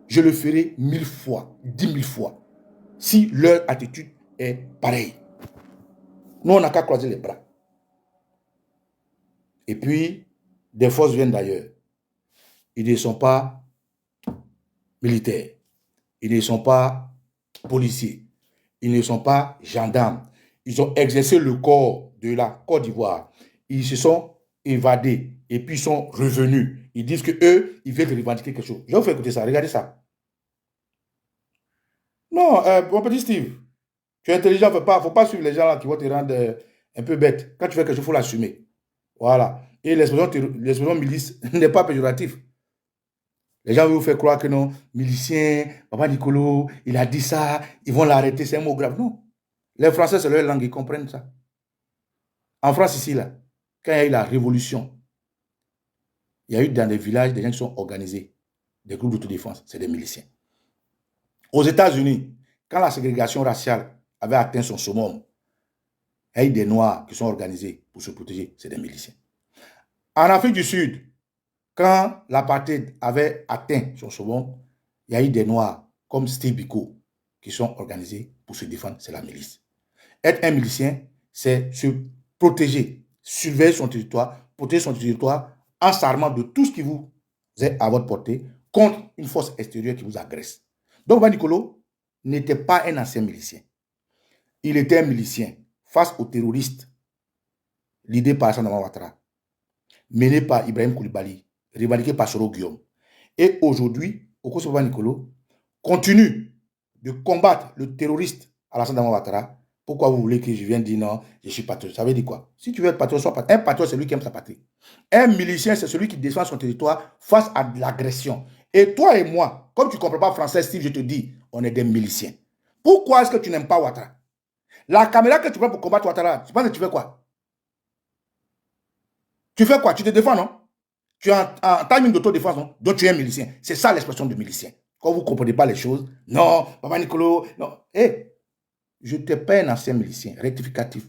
S1: je le ferai 1000 fois, 10 000 fois, si leur attitude est pareille. Nous, on n'a qu'à croiser les bras. Et puis, des forces viennent d'ailleurs. Ils ne sont pas militaires. Ils ne sont pas policiers. Ils ne sont pas gendarmes. Ils ont exercé le corps de la Côte d'Ivoire. Ils se sont évadés et puis ils sont revenus. Ils disent qu'eux, ils veulent revendiquer quelque chose. Je vais vous faire écouter ça. Regardez ça. Non, mon petit Steve, tu es intelligent. Il ne faut pas suivre les gens là qui vont te rendre un peu bête. Quand tu fais quelque chose, il faut l'assumer. Voilà. Et l'expression milice n'est pas péjoratif. Les gens veulent vous faire croire que non, milicien, Papa Nicolo, il a dit ça, ils vont l'arrêter, c'est un mot grave. Non. Les Français, c'est leur langue, ils comprennent ça. En France, ici, là, quand il y a eu la révolution, il y a eu dans des villages des gens qui sont organisés, des groupes d'autodéfense, c'est des miliciens. Aux États-Unis, quand la ségrégation raciale avait atteint son summum, il y a eu des Noirs qui sont organisés pour se protéger, c'est des miliciens. En Afrique du Sud, quand l'apartheid avait atteint son summum, il y a eu des Noirs comme Steve Biko qui sont organisés pour se défendre, c'est la milice. Être un milicien, c'est se protéger, surveiller son territoire, protéger son territoire en s'armant de tout ce qui vous est à votre portée contre une force extérieure qui vous agresse. Donc, Papa Nicolo n'était pas un ancien milicien. Il était un milicien face aux terroristes l'idée par Alassane Ouattara, mené par Ibrahim Koulibaly, revendiqué par Soro Guillaume. Et aujourd'hui, Okosso Papa Nicolo continue de combattre le terroriste Alassane Ouattara. Pourquoi vous voulez que je vienne dire non, je suis patriote? Ça veut dire quoi? Si tu veux être patriote, sois patriote. Un patriote, c'est celui qui aime sa patrie. Un milicien, c'est celui qui défend son territoire face à de l'agression. Et toi et moi, comme tu ne comprends pas français, Steve, je te dis, on est des miliciens. Pourquoi est-ce que tu n'aimes pas Ouattara? La caméra que tu prends pour combattre Ouattara, tu penses que tu fais quoi? Tu fais quoi? Tu te défends, non? Tu es en timing d'autodéfense, non? Donc tu es un milicien. C'est ça l'expression de milicien. Quand vous ne comprenez pas les choses, non, Papa Nicolo, non. Hé, je n'étais pas un ancien milicien, rectificatif.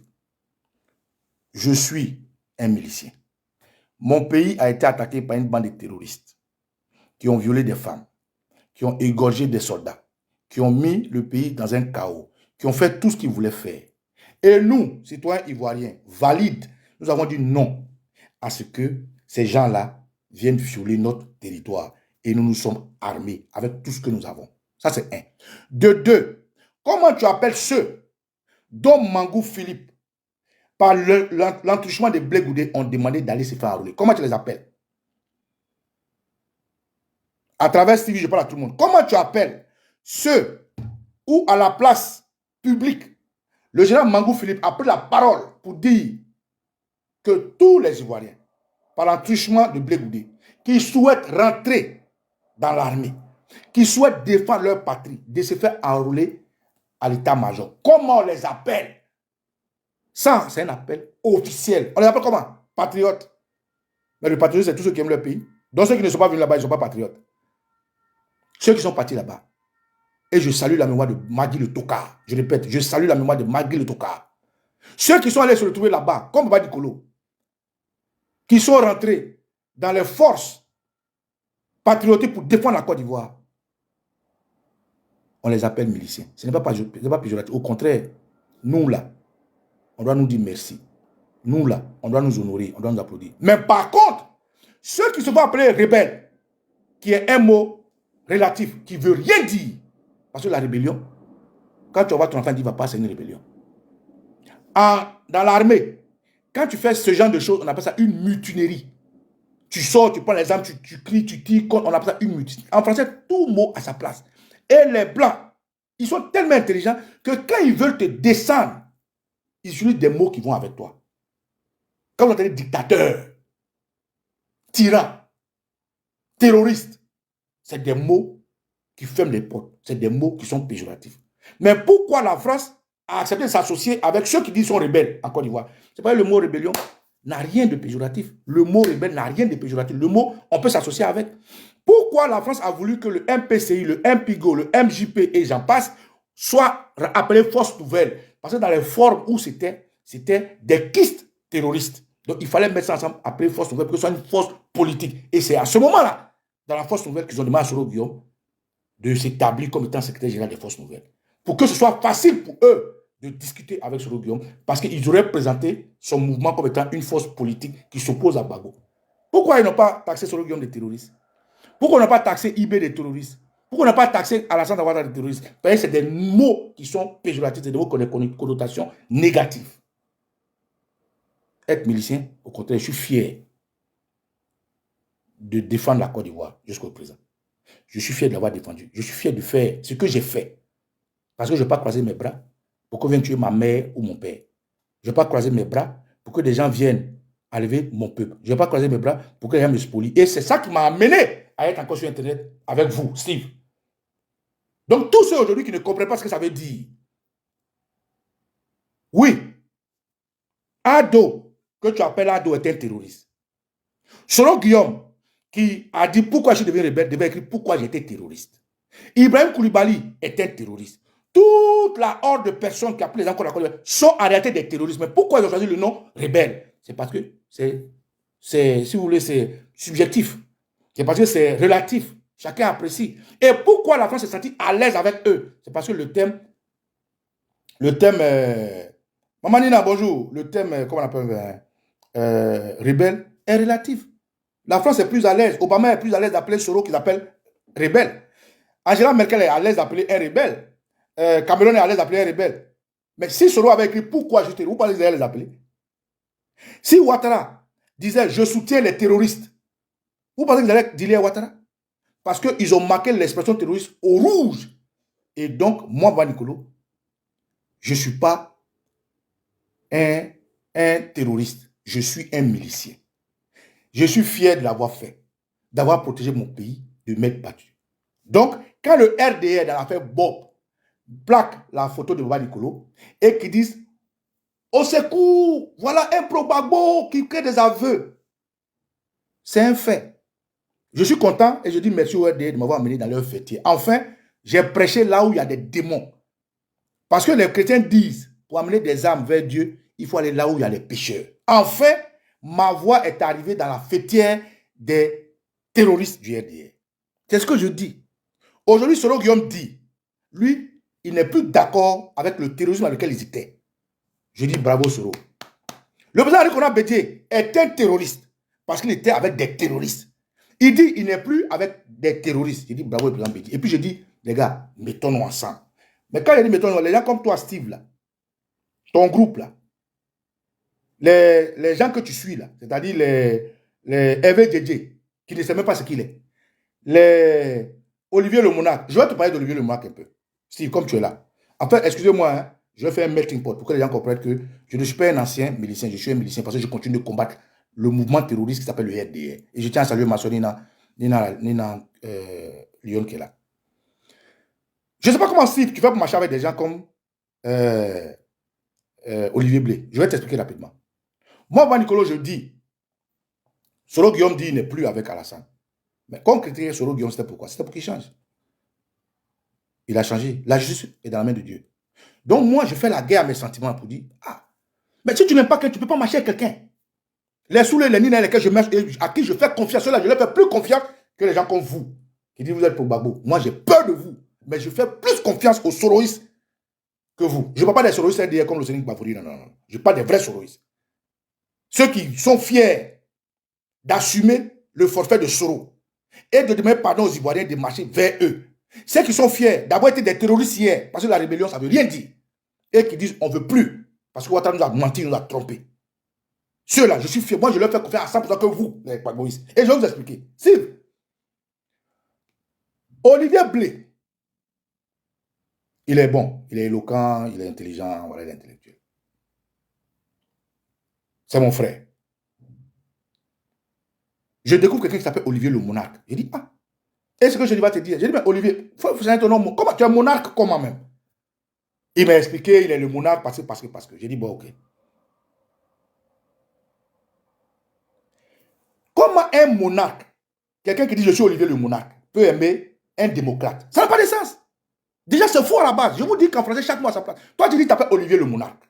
S1: Je suis un milicien. Mon pays a été attaqué par une bande de terroristes qui ont violé des femmes, qui ont égorgé des soldats, qui ont mis le pays dans un chaos, qui ont fait tout ce qu'ils voulaient faire. Et nous, citoyens ivoiriens, valides, nous avons dit non à ce que ces gens-là viennent violer notre territoire. Et nous nous sommes armés avec tout ce que nous avons. Ça, c'est un. De deux, comment tu appelles ceux dont Mangou Philippe, par l'entouchement de Blé Goudé, ont demandé d'aller se faire enrôler? Comment tu les appelles? À travers Stevie, je parle à tout le monde. Comment tu appelles ceux où, à la place publique, le général Mangou Philippe a pris la parole pour dire que tous les Ivoiriens, par l'entouchement de Blé Goudé, qui souhaitent rentrer dans l'armée, qui souhaitent défendre leur patrie, de se faire enrôler à l'état-major. Comment on les appelle? Ça, c'est un appel officiel. On les appelle comment? Patriotes. Mais le patriote, c'est tous ceux qui aiment leur pays. Donc ceux qui ne sont pas venus là-bas, ils ne sont pas patriotes. Ceux qui sont partis là-bas. Et je salue la mémoire de Magui le Tokar. Je répète, je salue la mémoire de Magui le Tokar. Ceux qui sont allés se retrouver là-bas, comme Papa Nicolo, qui sont rentrés dans les forces patriotiques pour défendre la Côte d'Ivoire, on les appelle miliciens. Ce n'est pas péjoratif. Au contraire, nous là, on doit nous dire merci. Nous là, on doit nous honorer, on doit nous applaudir. Mais par contre, ceux qui se font appeler rebelles, qui est un mot relatif, qui ne veut rien dire, parce que la rébellion, quand tu vois ton enfant dire va pas, c'est une rébellion. Dans l'armée, quand tu fais ce genre de choses, on appelle ça une mutinerie. Tu sors, tu prends les armes, tu cries, tu tires, on appelle ça une mutisme. En français, tout mot a sa place. Et les Blancs, ils sont tellement intelligents que quand ils veulent te descendre, ils utilisent des mots qui vont avec toi. Quand vous entendez dictateur, tyran, terroriste, c'est des mots qui ferment les portes. C'est des mots qui sont péjoratifs. Mais pourquoi la France a accepté de s'associer avec ceux qui disent sont rebelles en Côte d'Ivoire? C'est pas le mot rébellion n'a rien de péjoratif. Le mot rebelle n'a rien de péjoratif. Le mot, on peut s'associer avec. Pourquoi la France a voulu que le MPCI, le MPIGO, le MJP et j'en passe soient appelés forces nouvelles? Parce que dans les formes où c'était des kystes terroristes. Donc il fallait mettre ça ensemble, appeler force nouvelle pour que ce soit une force politique. Et c'est à ce moment-là, dans la force nouvelle, qu'ils ont demandé à Soro Guillaume de s'établir comme étant secrétaire général des forces nouvelles. Pour que ce soit facile pour eux de discuter avec Soro Guillaume, parce qu'ils auraient présenté son mouvement comme étant une force politique qui s'oppose à Gbagbo. Pourquoi ils n'ont pas taxé Soro Guillaume des terroristes? Pourquoi on n'a pas taxé IB des terroristes? Pourquoi on n'a pas taxé Alassane Ouattara des terroristes? Parce que c'est des mots qui sont péjoratifs, c'est des mots qui ont une connotation négative. Être milicien, au contraire, je suis fier de défendre la Côte d'Ivoire jusqu'au présent. Je suis fier de l'avoir défendu. Je suis fier de faire ce que j'ai fait. Parce que je ne vais pas croiser mes bras pour qu'on vienne tuer ma mère ou mon père. Je ne vais pas croiser mes bras pour que des gens viennent enlever mon peuple. Je ne vais pas croiser mes bras pour que les gens me spolient. Et c'est ça qui m'a amené à être encore sur Internet avec vous, Steve. Donc, tous ceux aujourd'hui qui ne comprennent pas ce que ça veut dire, oui, Ado, que tu appelles Ado, est un terroriste. Soro Guillaume, qui a dit pourquoi je deviens rebelle, devait écrire pourquoi j'étais terroriste. Ibrahim Koulibaly est un terroriste. Toute la horde de personnes qui appellent les gens contre la Côte d'Ivoire sont en réalité des terroristes. Mais pourquoi ils ont choisi le nom rebelle? C'est parce que c'est, si vous voulez, c'est subjectif. C'est parce que c'est relatif. Chacun apprécie. Et pourquoi la France s'est sentie à l'aise avec eux? C'est parce que le thème, Maman Nina, bonjour, le thème, comment on appelle, rebelle, est relatif. La France est plus à l'aise. Obama est plus à l'aise d'appeler Soro qu'ils appellent rebelle. Angela Merkel est à l'aise d'appeler un rebelle. Cameroun est à l'aise d'appeler un rebelle. Mais si Soro avait écrit pourquoi je t'ai, vous pensez qu'ils allaient les appeler? Si Ouattara disait je soutiens les terroristes, vous pensez qu'ils allaient dire Ouattara? Parce qu'ils ont marqué l'expression terroriste au rouge. Et donc, moi, Banicolo, je ne suis pas un terroriste. Je suis un milicien. Je suis fier de l'avoir fait, d'avoir protégé mon pays, de m'être battu. Donc, quand le RDR dans l'affaire Bob plaque la photo de Baba Nicolo et qui disent au secours, voilà un pro-Gbagbo qui crée des aveux. C'est un fait. Je suis content et je dis merci au RDR de m'avoir amené dans leur fêtier. Enfin, j'ai prêché là où il y a des démons. Parce que les chrétiens disent, pour amener des âmes vers Dieu, il faut aller là où il y a les pécheurs. Enfin, ma voix est arrivée dans la fêtière des terroristes du RDR. C'est ce que je dis. Aujourd'hui, Soro Guillaume dit, lui, il n'est plus d'accord avec le terrorisme avec lequel ils étaient. Je dis bravo Soro. Le président Nicolas Bédié est un terroriste parce qu'il était avec des terroristes. Il dit il n'est plus avec des terroristes. Je dis bravo le président Bédié. Et puis je dis, les gars, mettons-nous ensemble. Mais quand il dit mettons-nous, les gens comme toi, Steve, là, ton groupe, là, les gens que tu suis, là, c'est-à-dire les EVJJ, qui ne savent même pas ce qu'il est, les Olivier Le Monarque, je vais te parler d'Olivier Le Monarque un peu. Steve, comme tu es là. Enfin, excusez-moi, hein, je vais faire un melting pot pour que les gens comprennent que je ne suis pas un ancien milicien, je suis un milicien parce que je continue de combattre le mouvement terroriste qui s'appelle le RDR. Et je tiens à saluer ma soeur Nina Lyon qui est là. Je ne sais pas comment, Steve, tu fais pour marcher avec des gens comme Olivier Blé. Je vais t'expliquer rapidement. Moi, Nicolas, je dis, Soro Guillaume dit il n'est plus avec Alassane. Mais comme critiquer Soro Guillaume, c'était pourquoi? C'était pour qu'il change. Il a changé. La justice est dans la main de Dieu. Donc moi, je fais la guerre à mes sentiments pour dire, ah, mais si tu n'aimes pas quelqu'un, tu ne peux pas marcher avec quelqu'un. Les soulés, les nines, lesquels je marche, à qui je fais confiance, ceux-là, je ne les fais plus confiance que les gens comme vous, qui disent vous êtes pour Gbagbo. Moi, j'ai peur de vous, mais je fais plus confiance aux soroïstes que vous. Je ne parle pas des soroïstes RDR comme le Sénégal Bavouri, non, non, non. Je parle des vrais soroïstes. Ceux qui sont fiers d'assumer le forfait de Soro et de demander pardon aux Ivoiriens de marcher vers eux. Ceux qui sont fiers d'avoir été des terroristes hier, parce que la rébellion, ça ne veut rien dire, et qui disent on ne veut plus, parce que Ouattara nous a menti, nous a trompé. Ceux-là, je suis fier. Moi, je leur fais confiance à 100% que vous, les Gbagboïs. Et je vais vous expliquer. Steve, Olivier Blé, il est bon, il est éloquent, il est intelligent, voilà, il est intellectuel. C'est mon frère. Je découvre quelqu'un qui s'appelle Olivier le Monarque. Je dis, ah, est-ce que je vais te dire? Je dis, mais Olivier, il faut changer ton nom. Comment tu es monarque, comment même? Il m'a expliqué, il est le monarque parce que. J'ai dit, bon, ok. Comment un monarque, quelqu'un qui dit, je suis Olivier le Monarque, peut aimer un démocrate? Ça n'a pas de sens. Déjà, c'est faux à la base. Je vous dis qu'en français, chaque mot a sa place. Toi, tu dis, tu t'appelles Olivier le Monarque.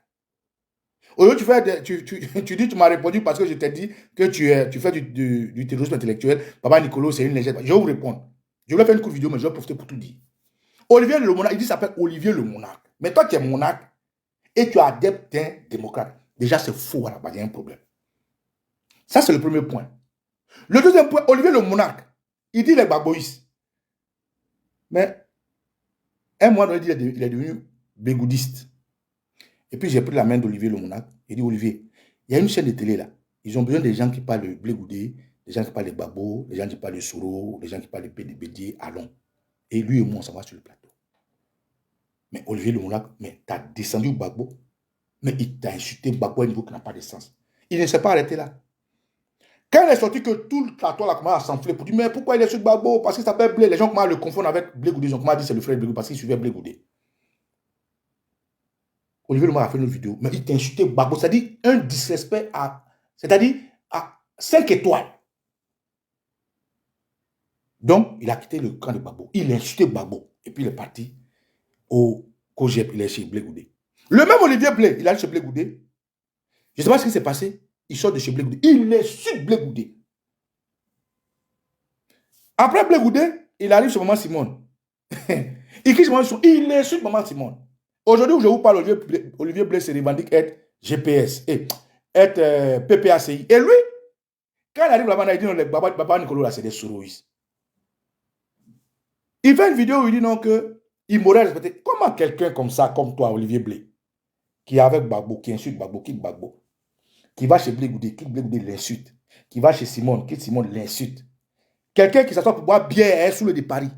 S1: Au lieu, tu dis, tu m'as répondu parce que je t'ai dit que tu fais du terrorisme intellectuel. Papa Nicolo, c'est une légende. Je vais vous répondre. Je vais faire une courte vidéo, mais je vais profiter pour tout dire. Olivier le Monarque, il dit qu'il s'appelle Olivier le Monarque. Mais toi, tu es monarque et tu es adepte d'un démocrate. Déjà, c'est faux à la base. Il y a un problème. Ça, c'est le premier point. Le deuxième point, Olivier le Monarque, il dit les Gbagboïs. Mais un mois, il est devenu bégoudiste. Et puis j'ai pris la main d'Olivier le Monarque. Il dit, Olivier, il y a une chaîne de télé là. Ils ont besoin des gens qui parlent de Blé Goudé, des gens qui parlent de Gbagbo, des gens qui parlent de Soro, des gens qui parlent de Bédié, allons. Et lui et moi, on s'en va sur le plateau. Mais Olivier le Monarque, mais t'as descendu Gbagbo. Mais il t'a insulté Gbagbo à un niveau qui n'a pas de sens. Il ne s'est pas arrêté là. Quand il est sorti que tout le plateau a commencé à s'enfler pour dire, mais pourquoi il est sur Gbagbo? Parce qu'il s'appelle Blé. Les gens commencent à le confondre avec Blé Goudé. Ils ont commencé à dire c'est le frère de Blé Goudé parce qu'il suivait Blé Goudé. Olivier Le Monarque a fait une vidéo, mais il t'a insulté Gbagbo, c'est-à-dire un disrespect à 5 étoiles. Donc, il a quitté le camp de Gbagbo. Il a insulté Gbagbo. Et puis, il est parti au Cogep, il est chez Blé Goudé. Le même Olivier Blé, il est allé chez Blé Goudé. Je ne sais pas ce qui s'est passé. Il sort de chez Blé Goudé. Il insulte Blé Goudé. Après Blé Goudé, il arrive chez Maman Simone. Il insulte Maman Simone. Aujourd'hui où je vous parle, Olivier Blé se revendique être GPS, être PPACI. Et lui, quand il arrive là-bas, il dit non, les Baba Nicolo, là, c'est des sourouistes. Il fait une vidéo où il dit non, qu'il m'aurait respecté. Comment quelqu'un comme ça, comme toi, Olivier Blé, qui est avec Gbagbo, qui insulte Gbagbo, quitte Gbagbo, qui va chez Blé Goudé, quitte Blé Goudé, l'insulte, qui va chez Simone, quitte Simone, l'insulte. Quelqu'un qui s'assoit pour boire bière sous le de Paris.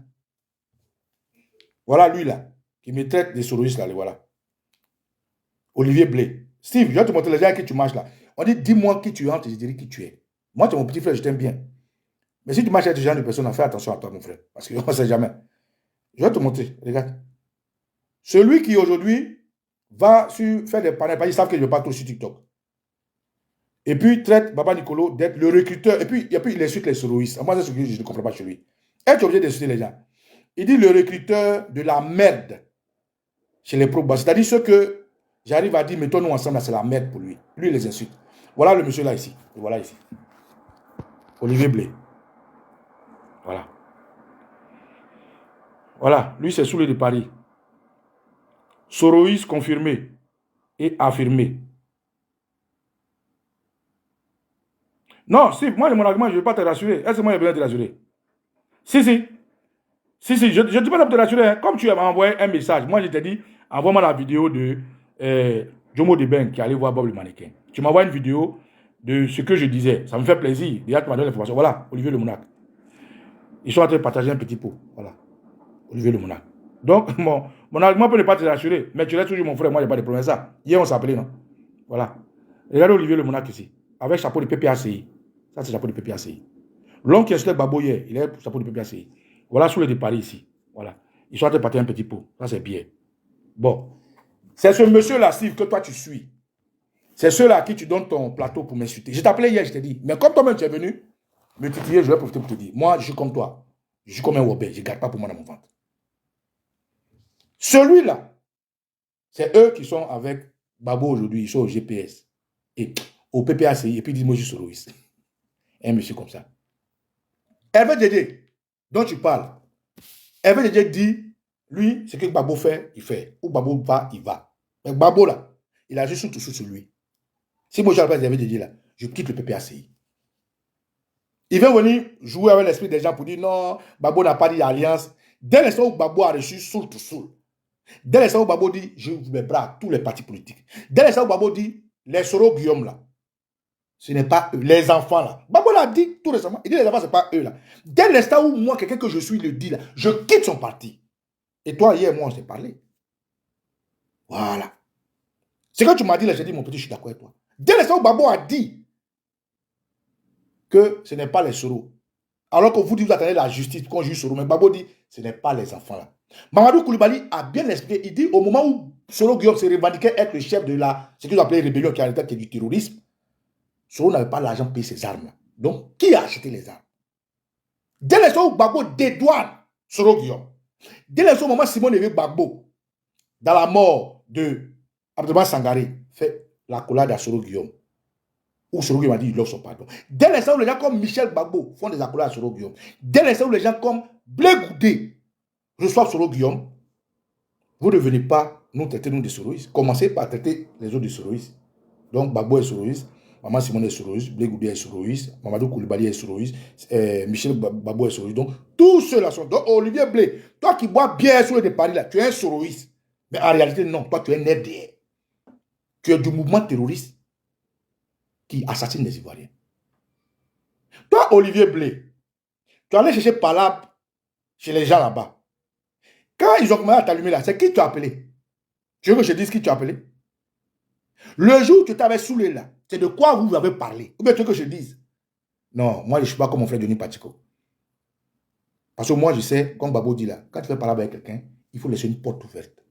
S1: Voilà lui là, qui me traite des sourouistes là, les voilà. Olivier Blé. Steve, je vais te montrer les gens avec qui tu marches là. On dit, dis-moi qui tu es, je dirai qui tu es. Moi, tu es mon petit frère, je t'aime bien. Mais si tu marches avec ce genre de personnes, fais attention à toi, mon frère. Parce qu'on ne sait jamais. Je vais te montrer, regarde. Celui qui aujourd'hui va faire des panels, parce qu'ils savent que je ne vais pas trop sur TikTok. Et puis, traite Baba Nicolo d'être le recruteur. Et puis il insulte les sourouistes. Moi, c'est ce que je ne comprends pas chez lui. Est-ce obligé d'insulter les gens? Il dit le recruteur de la merde chez les pro-bas. C'est-à-dire ce que j'arrive à dire, mettons-nous ensemble, c'est la merde pour lui. Lui, il les insulte. Voilà le monsieur là ici. Et voilà ici. Olivier Blé. Voilà. Voilà. Lui, c'est sous le de Paris. Soroïs confirmé et affirmé. Non, si, moi, mon argument, je ne vais pas te rassurer. Est-ce que moi, j'ai besoin de te rassurer? Si, je ne dis pas de te rassurer. Hein. Comme tu m'as envoyé un message, moi, je t'ai dit, envoie-moi la vidéo de Jomo Deben qui allait voir Bob le mannequin. Tu m'envoies une vidéo de ce que je disais. Ça me fait plaisir. Déjà, tu m'as donné l'information. Voilà, Olivier Le Monarque. Ils sont en train de partager un petit pot. Voilà. Olivier Le Monarque. Donc, mon argument peut ne pas te rassurer. Mais tu restes toujours mon frère. Moi, il n'y a pas de problème. Ça. Hier, on s'appelait, non? Voilà. Regardez Olivier Le Monarque ici. Avec chapeau de PPACI. Ça, c'est chapeau de PPACI. L'homme qui a insulté Gbagbo hier, il est chapeau de PPACI. Voilà, sous les de Paris ici. Voilà. Ils sont en train de partager un petit pot. Ça, c'est bien. Bon. C'est ce monsieur-là, Steve, que toi, tu suis. C'est ceux-là à qui tu donnes ton plateau pour m'insulter. Je t'appelais hier, je t'ai dit. Mais comme toi-même, tu es venu me titiller, je vais profiter pour te dire. Moi, je suis comme toi. Je suis comme un Wobé. Je ne garde pas pour moi dans mon ventre. Celui-là, c'est eux qui sont avec Babo aujourd'hui. Ils sont au GPS et au PPACI. Et puis, dis-moi, je suis soloiste. Un monsieur comme ça. Hervé Dédé, dont tu parles. Hervé Dédé dit, lui, ce que Babo fait, il fait. Où Babo va, il va. Mais Babo, là, il a juste tout sur lui. Si moi, je n'appelle Hervé Dédé, là, je quitte le PPACI. Il va venir jouer avec l'esprit des gens pour dire non, Babo n'a pas dit alliance. Dès l'instant où Babo a reçu Soul to Soul, dès l'instant où Babo dit je vous mes bras à tous les partis politiques, dès l'instant où Babo dit les Soro Guillaume là, Ce n'est pas eux, les enfants là. Babo l'a dit tout récemment. Il dit les enfants, ce n'est pas eux là. Dès l'instant où moi, quelqu'un que je suis le dit là, je quitte son parti. Et toi, hier, moi, on s'est parlé. Voilà. C'est quand tu m'as dit là, j'ai dit, mon petit, je suis d'accord avec toi. Dès l'instant où Babo a dit que ce n'est pas les Soro. Alors que vous dites, vous attendez la justice qu'on juge Soro. Mais Babo dit, ce n'est pas les enfants là. Mamadou Koulibaly a bien expliqué. Il dit, au moment où Soro Guillaume se revendiquait être le chef de ce qu'ils appelaient rébellion qui a été du terrorisme, Soro n'avait pas l'argent pour payer ses armes. Donc, qui a acheté les armes? Dès l'instant où Gbagbo dédouane Soro Guillaume, dès l'instant où maman Simon Lévy Gbagbo, dans la mort de Abdoulaye Sangaré, fait la collade à Soro Guillaume, où Soro Guillaume a dit qu'il offre son pardon. Dès l'instant où les gens comme Michel Gbagbo font des accolades à Soro Guillaume, dès l'instant où les gens comme Blé Goudé reçoivent Soro Guillaume, vous ne venez pas nous traiter nous de soroïstes. Commencez par traiter les autres de soroïstes. Donc Gbagbo est soroïste, maman Simone est soroïste, Blé Goudé est soroïste, Mamadou Koulibaly est soroïste, Michel Gbagbo est soroïste. Donc tous ceux-là sont. Donc Olivier Blé, toi qui bois bien sur le de Paris là, tu es un soroïste. Mais en réalité non, toi tu es un RDR. Tu es du mouvement terroriste qui assassine les Ivoiriens. Toi Olivier Blé, tu es allé chercher palabre chez les gens là-bas. Quand ils ont commencé à t'allumer là, c'est qui tu as appelé? Tu veux que je dise qui tu as appelé? Le jour où tu t'avais saoulé là, c'est de quoi vous avez parlé? Ou bien tu veux que je dise? Non, moi je ne suis pas comme mon frère Denis Patico. Parce que moi je sais, comme Babo dit là, quand tu fais parler avec quelqu'un, il faut laisser une porte ouverte.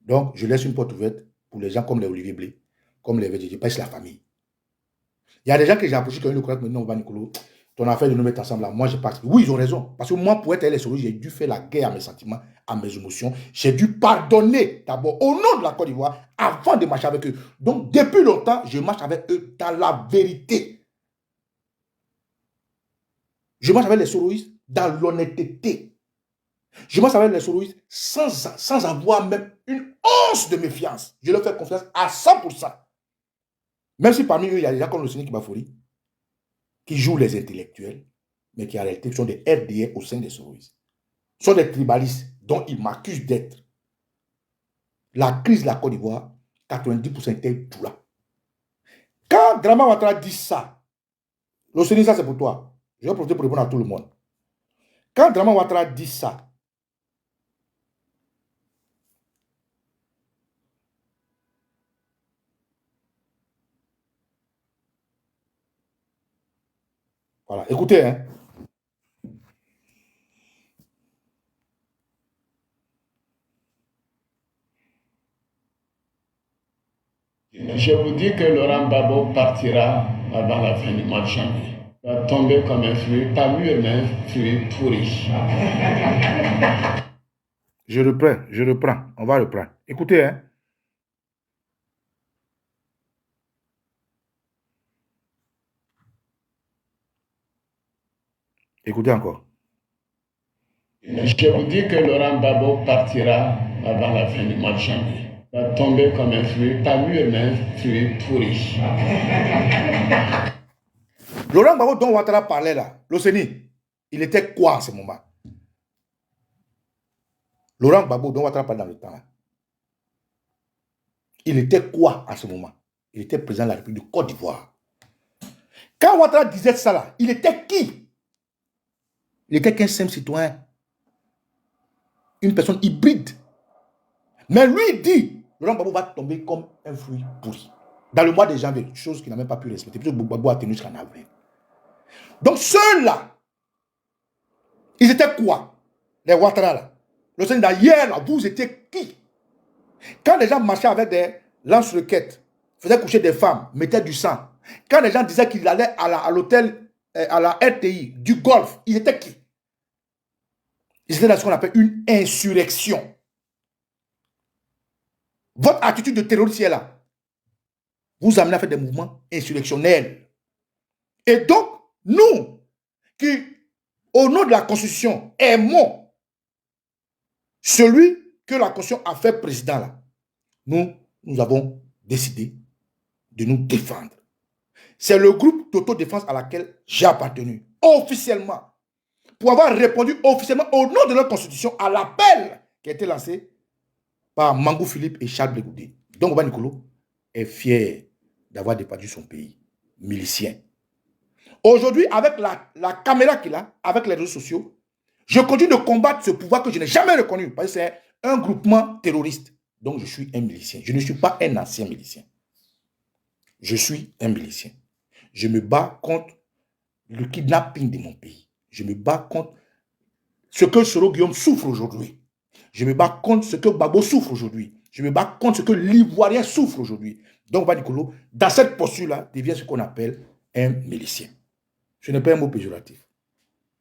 S1: Donc je laisse une porte ouverte pour les gens comme les Olivier Blé, comme les VDG, parce que c'est la famille. Il y a des gens que j'ai approchés quand ils le croient que non, Nicolo, ton affaire de nous mettre ensemble là, moi je passe. Oui, ils ont raison. Parce que moi, pour être les soroïstes, j'ai dû faire la guerre à mes sentiments, à mes émotions. J'ai dû pardonner d'abord au nom de la Côte d'Ivoire avant de marcher avec eux. Donc, depuis longtemps, je marche avec eux dans la vérité. Je marche avec les soroïstes dans l'honnêteté. Je marche avec les soroïstes sans avoir même une once de méfiance. Je leur fais confiance à 100%. Même si parmi eux, il y a des gens comme le Séné Kibafouri, qui jouent les intellectuels, mais qui en réalité sont des RDR au sein des soroïstes. Sont des tribalistes dont ils m'accusent d'être. La crise de la Côte d'Ivoire, 90% était tout là. Quand Drama Ouattara dit ça, l'Océanie, ça c'est pour toi. Je vais profiter pour répondre à tout le monde. Quand Drama Ouattara dit ça, voilà, écoutez, hein.
S4: Je vous dis que Laurent Gbagbo partira avant la fin du mois de janvier. Il va tomber comme un fruit, pas mûr, mais un fruit pourri.
S1: Je reprends. On va reprendre. Écoutez, hein. Écoutez encore.
S4: Je vous dis que Laurent Gbagbo partira avant la fin du mois de janvier. Il va tomber comme un fruit, pas mûr, mais un fruit pourri.
S1: Laurent Gbagbo dont Ouattara parlait là, l'Océanie, il était quoi en ce moment? Laurent Gbagbo dont Ouattara parlait dans le temps là, il était quoi à ce moment? Il était président de la République de Côte d'Ivoire. Quand Ouattara disait ça là, il était qui? Il était qu'un simple citoyen. Une personne hybride. Mais lui, il dit, Laurent Gbagbo va tomber comme un fruit pourri. Dans le mois de janvier, chose qu'il n'a même pas pu respecter. Puisque Gbagbo a tenu jusqu'en avril. Donc ceux-là, ils étaient quoi? Les Ouattara là. Le Sénégal, hier, là, vous étiez qui? Quand les gens marchaient avec des lance-roquettes, faisaient coucher des femmes, mettaient du sang. Quand les gens disaient qu'ils allaient à l'hôtel, à la RTI, du Golfe, ils étaient qui? Ils étaient dans ce qu'on appelle une insurrection. Votre attitude de terroriste est là. Vous amenez à faire des mouvements insurrectionnels. Et donc, nous, qui, au nom de la Constitution, aimons celui que la Constitution a fait président là, nous avons décidé de nous défendre. C'est le groupe d'autodéfense à laquelle j'ai appartenu, officiellement, pour avoir répondu officiellement au nom de notre Constitution à l'appel qui a été lancé par Mangou Philippe et Charles Blé Goudé. Donc, Nicolo, est fier d'avoir défendu son pays, milicien. Aujourd'hui, avec la caméra qu'il a, avec les réseaux sociaux, je continue de combattre ce pouvoir que je n'ai jamais reconnu, parce que c'est un groupement terroriste. Donc, je suis un milicien. Je ne suis pas un ancien milicien. Je suis un milicien. Je me bats contre le kidnapping de mon pays. Je me bats contre ce que Soro Guillaume souffre aujourd'hui. Je me bats contre ce que Babo souffre aujourd'hui. Je me bats contre ce que l'Ivoirien souffre aujourd'hui. Donc, Banikolo, dans cette posture-là, devient ce qu'on appelle un milicien. Ce n'est pas un mot péjoratif.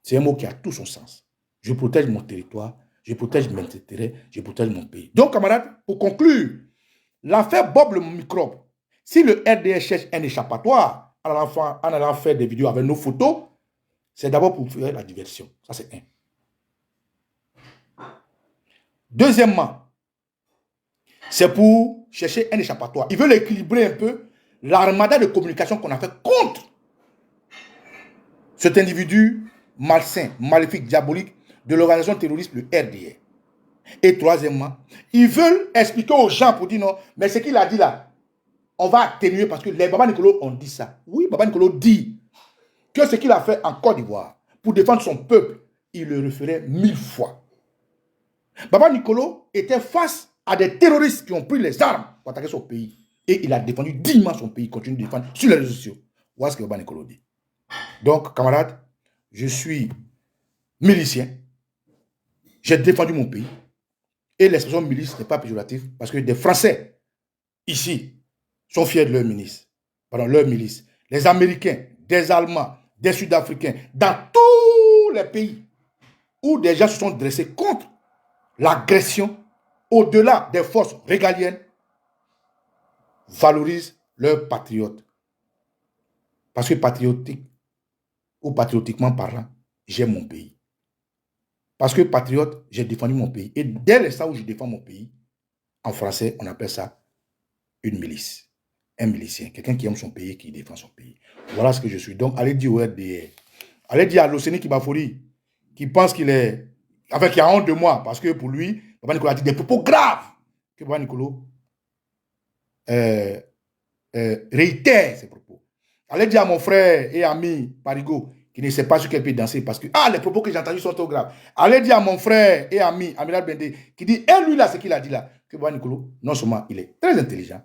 S1: C'est un mot qui a tout son sens. Je protège mon territoire, je protège mes intérêts, je protège mon pays. Donc, camarades, pour conclure, l'affaire Bob le microbe, si le RDR cherche un échappatoire en allant faire des vidéos avec nos photos, c'est d'abord pour faire la diversion. Ça, c'est un. Deuxièmement, c'est pour chercher un échappatoire. Ils veulent équilibrer un peu l'armada de communication qu'on a fait contre cet individu malsain, maléfique, diabolique de l'organisation terroriste, le RDR. Et troisièmement, ils veulent expliquer aux gens pour dire non, mais ce qu'il a dit là, on va atténuer parce que les Baba Nicolo ont dit ça. Oui, Baba Nicolo dit que ce qu'il a fait en Côte d'Ivoire pour défendre son peuple, il le referait 1000 fois. Baba Nicolo était face à des terroristes qui ont pris les armes pour attaquer son pays. Et il a défendu dignement son pays, il continue de défendre sur les réseaux sociaux. Voilà ce que Baba Nicolo dit. Donc, camarades, je suis milicien. J'ai défendu mon pays. Et l'expression milice n'est pas péjorative parce que des Français, ici, sont fiers de leur milice. Pardon, leur milice. Les Américains, des Allemands, des Sud-Africains, dans tous les pays où des gens se sont dressés contre l'agression au-delà des forces régaliennes, valorisent leurs patriotes. Parce que patriotique ou patriotiquement parlant, j'aime mon pays. Parce que patriote, j'ai défendu mon pays. Et dès l'instant où je défends mon pays, en français, on appelle ça une milice. Un milicien, quelqu'un qui aime son pays et qui défend son pays. Voilà ce que je suis. Donc, allez dire au RDR, allez dire à l'Océanie Kibafori, qui pense qu'il est, enfin, qui a honte de moi, parce que pour lui, Baba Nicolo a dit des propos graves, que Baba Nicolo réitère ses propos. Allez dire à mon frère et ami Parigo, qui ne sait pas sur quel pied danser, parce que, les propos que j'ai entendus sont trop graves. Allez dire à mon frère et ami Amiral Bendé, qui dit, lui là, ce qu'il a dit là, que Baba Nicolo, non seulement il est très intelligent,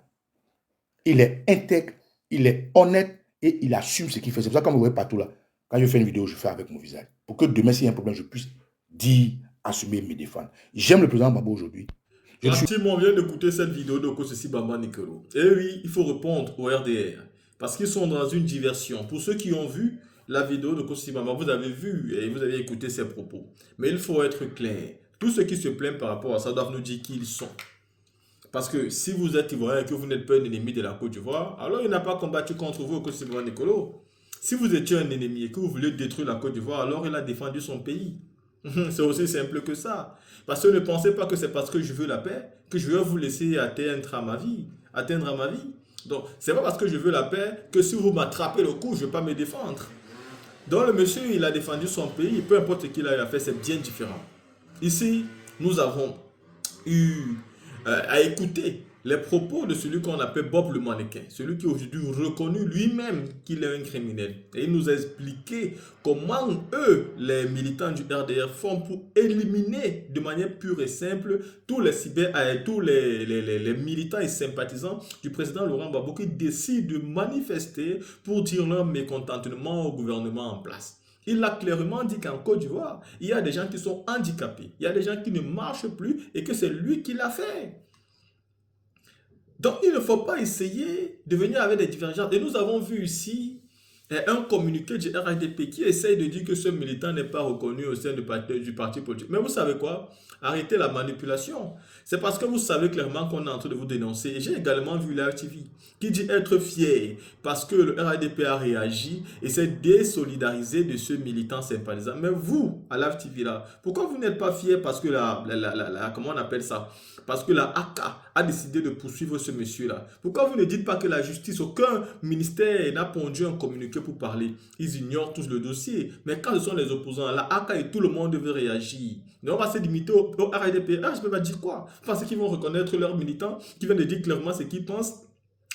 S1: il est intègre, il est honnête et il assume ce qu'il fait. C'est pour ça que quand vous voyez partout là, quand je fais une vidéo, je fais avec mon visage. Pour que demain, s'il y a un problème, je puisse dire, assumer, me défendre. J'aime le président Babo aujourd'hui.
S5: On vient d'écouter cette vidéo de Kosisi Baba Nicolo. Et oui, il faut répondre au RDR. Parce qu'ils sont dans une diversion. Pour ceux qui ont vu la vidéo de Kosisi Baba, vous avez vu et vous avez écouté ses propos. Mais il faut être clair. Tous ceux qui se plaignent par rapport à ça doivent nous dire qui ils sont. Parce que si vous êtes Ivoirien et que vous n'êtes pas un ennemi de la Côte d'Ivoire, alors il n'a pas combattu contre vous au Kosisi Baba Nicolo. Si vous étiez un ennemi et que vous vouliez détruire la Côte d'Ivoire, alors il a défendu son pays. C'est aussi simple que ça. Parce que ne pensez pas que c'est parce que je veux la paix que je vais vous laisser atteindre à ma vie. Donc, c'est pas parce que je veux la paix que si vous m'attrapez le coup, je ne vais pas me défendre. Donc, le monsieur, il a défendu son pays. Peu importe ce qu'il a fait, c'est bien différent. Ici, nous avons eu à écouter les propos de celui qu'on appelle Bob le mannequin, celui qui est aujourd'hui reconnu lui-même qu'il est un criminel. Et il nous a expliqué comment eux, les militants du RDR, font pour éliminer de manière pure et simple tous les militants et sympathisants du président Laurent Gbagbo qui décident de manifester pour dire leur mécontentement au gouvernement en place. Il a clairement dit qu'en Côte d'Ivoire, il y a des gens qui sont handicapés, il y a des gens qui ne marchent plus et que c'est lui qui l'a fait. Donc, il ne faut pas essayer de venir avec des divergences. Et nous avons vu ici un communiqué du RHDP qui essaye de dire que ce militant n'est pas reconnu au sein du parti politique. Mais vous savez quoi? Arrêtez la manipulation. C'est parce que vous savez clairement qu'on est en train de vous dénoncer. Et j'ai également vu la TV qui dit être fier parce que le RHDP a réagi et s'est désolidarisé de ce militant sympathisant. Mais vous, à la TV là, pourquoi vous n'êtes pas fier parce que comment on appelle ça? Parce que la AK a décidé de poursuivre ce monsieur-là. Pourquoi vous ne dites pas que la justice, aucun ministère n'a pondu un communiqué pour parler? Ils ignorent tous le dossier. Mais quand ce sont les opposants, la AK et tout le monde veut réagir. Mais on va se limiter au RDP. Je ne peux pas dire quoi? Parce qu'ils vont reconnaître leurs militants qui viennent de dire clairement ce qu'ils pensent.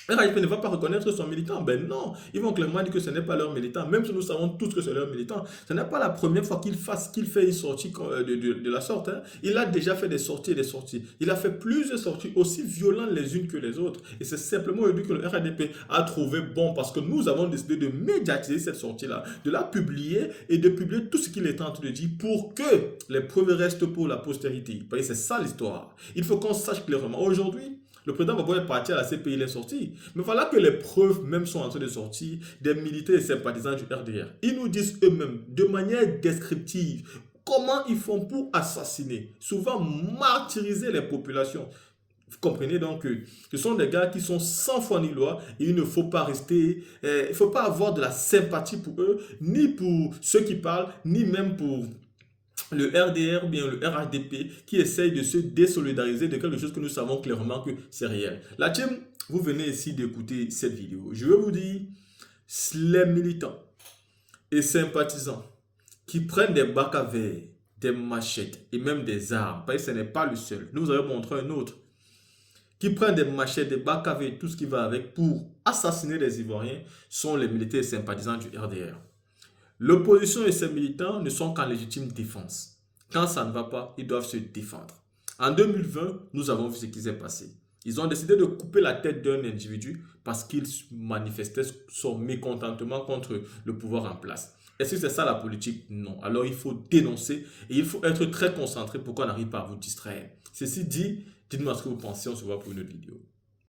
S5: RHDP ne va pas reconnaître son militant. Ben non, ils vont clairement dire que ce n'est pas leur militant, même si nous savons tous que c'est leur militant. Ce n'est pas la première fois qu'il fait une sortie de la sorte. Hein. Il a déjà fait des sorties et des sorties. Il a fait plusieurs sorties aussi violentes les unes que les autres. Et c'est simplement aujourd'hui que le RHDP a trouvé bon, parce que nous avons décidé de médiatiser cette sortie-là, de la publier et de publier tout ce qu'il est en train de dire pour que les preuves restent pour la postérité. Vous voyez, c'est ça l'histoire. Il faut qu'on sache clairement. Aujourd'hui, le président Gbagbo est parti à la CPI, il est sorti. Mais voilà que les preuves même sont en train de sortir des militaires et sympathisants du RDR. Ils nous disent eux-mêmes, de manière descriptive, comment ils font pour assassiner, souvent martyriser les populations. Vous comprenez donc que ce sont des gars qui sont sans foi ni loi et il ne faut pas rester, il ne faut pas avoir de la sympathie pour eux, ni pour ceux qui parlent, ni même pour le RDR ou bien le RHDP qui essaye de se désolidariser de quelque chose que nous savons clairement que c'est réel. La team, vous venez ici d'écouter cette vidéo. Je vais vous dire, les militants et sympathisants qui prennent des bacs à verre, des machettes et même des armes, parce que ce n'est pas le seul. Nous vous avons montré un autre qui prennent des machettes, des bacs à verre, tout ce qui va avec pour assassiner les Ivoiriens sont les militaires et sympathisants du RDR. L'opposition et ses militants ne sont qu'en légitime défense. Quand ça ne va pas, ils doivent se défendre. En 2020, nous avons vu ce qui s'est passé. Ils ont décidé de couper la tête d'un individu parce qu'il manifestait son mécontentement contre le pouvoir en place. Est-ce que c'est ça la politique? Non. Alors il faut dénoncer et il faut être très concentré pour qu'on n'arrive pas à vous distraire. Ceci dit, dites-moi ce que vous pensez, on se voit pour une autre vidéo.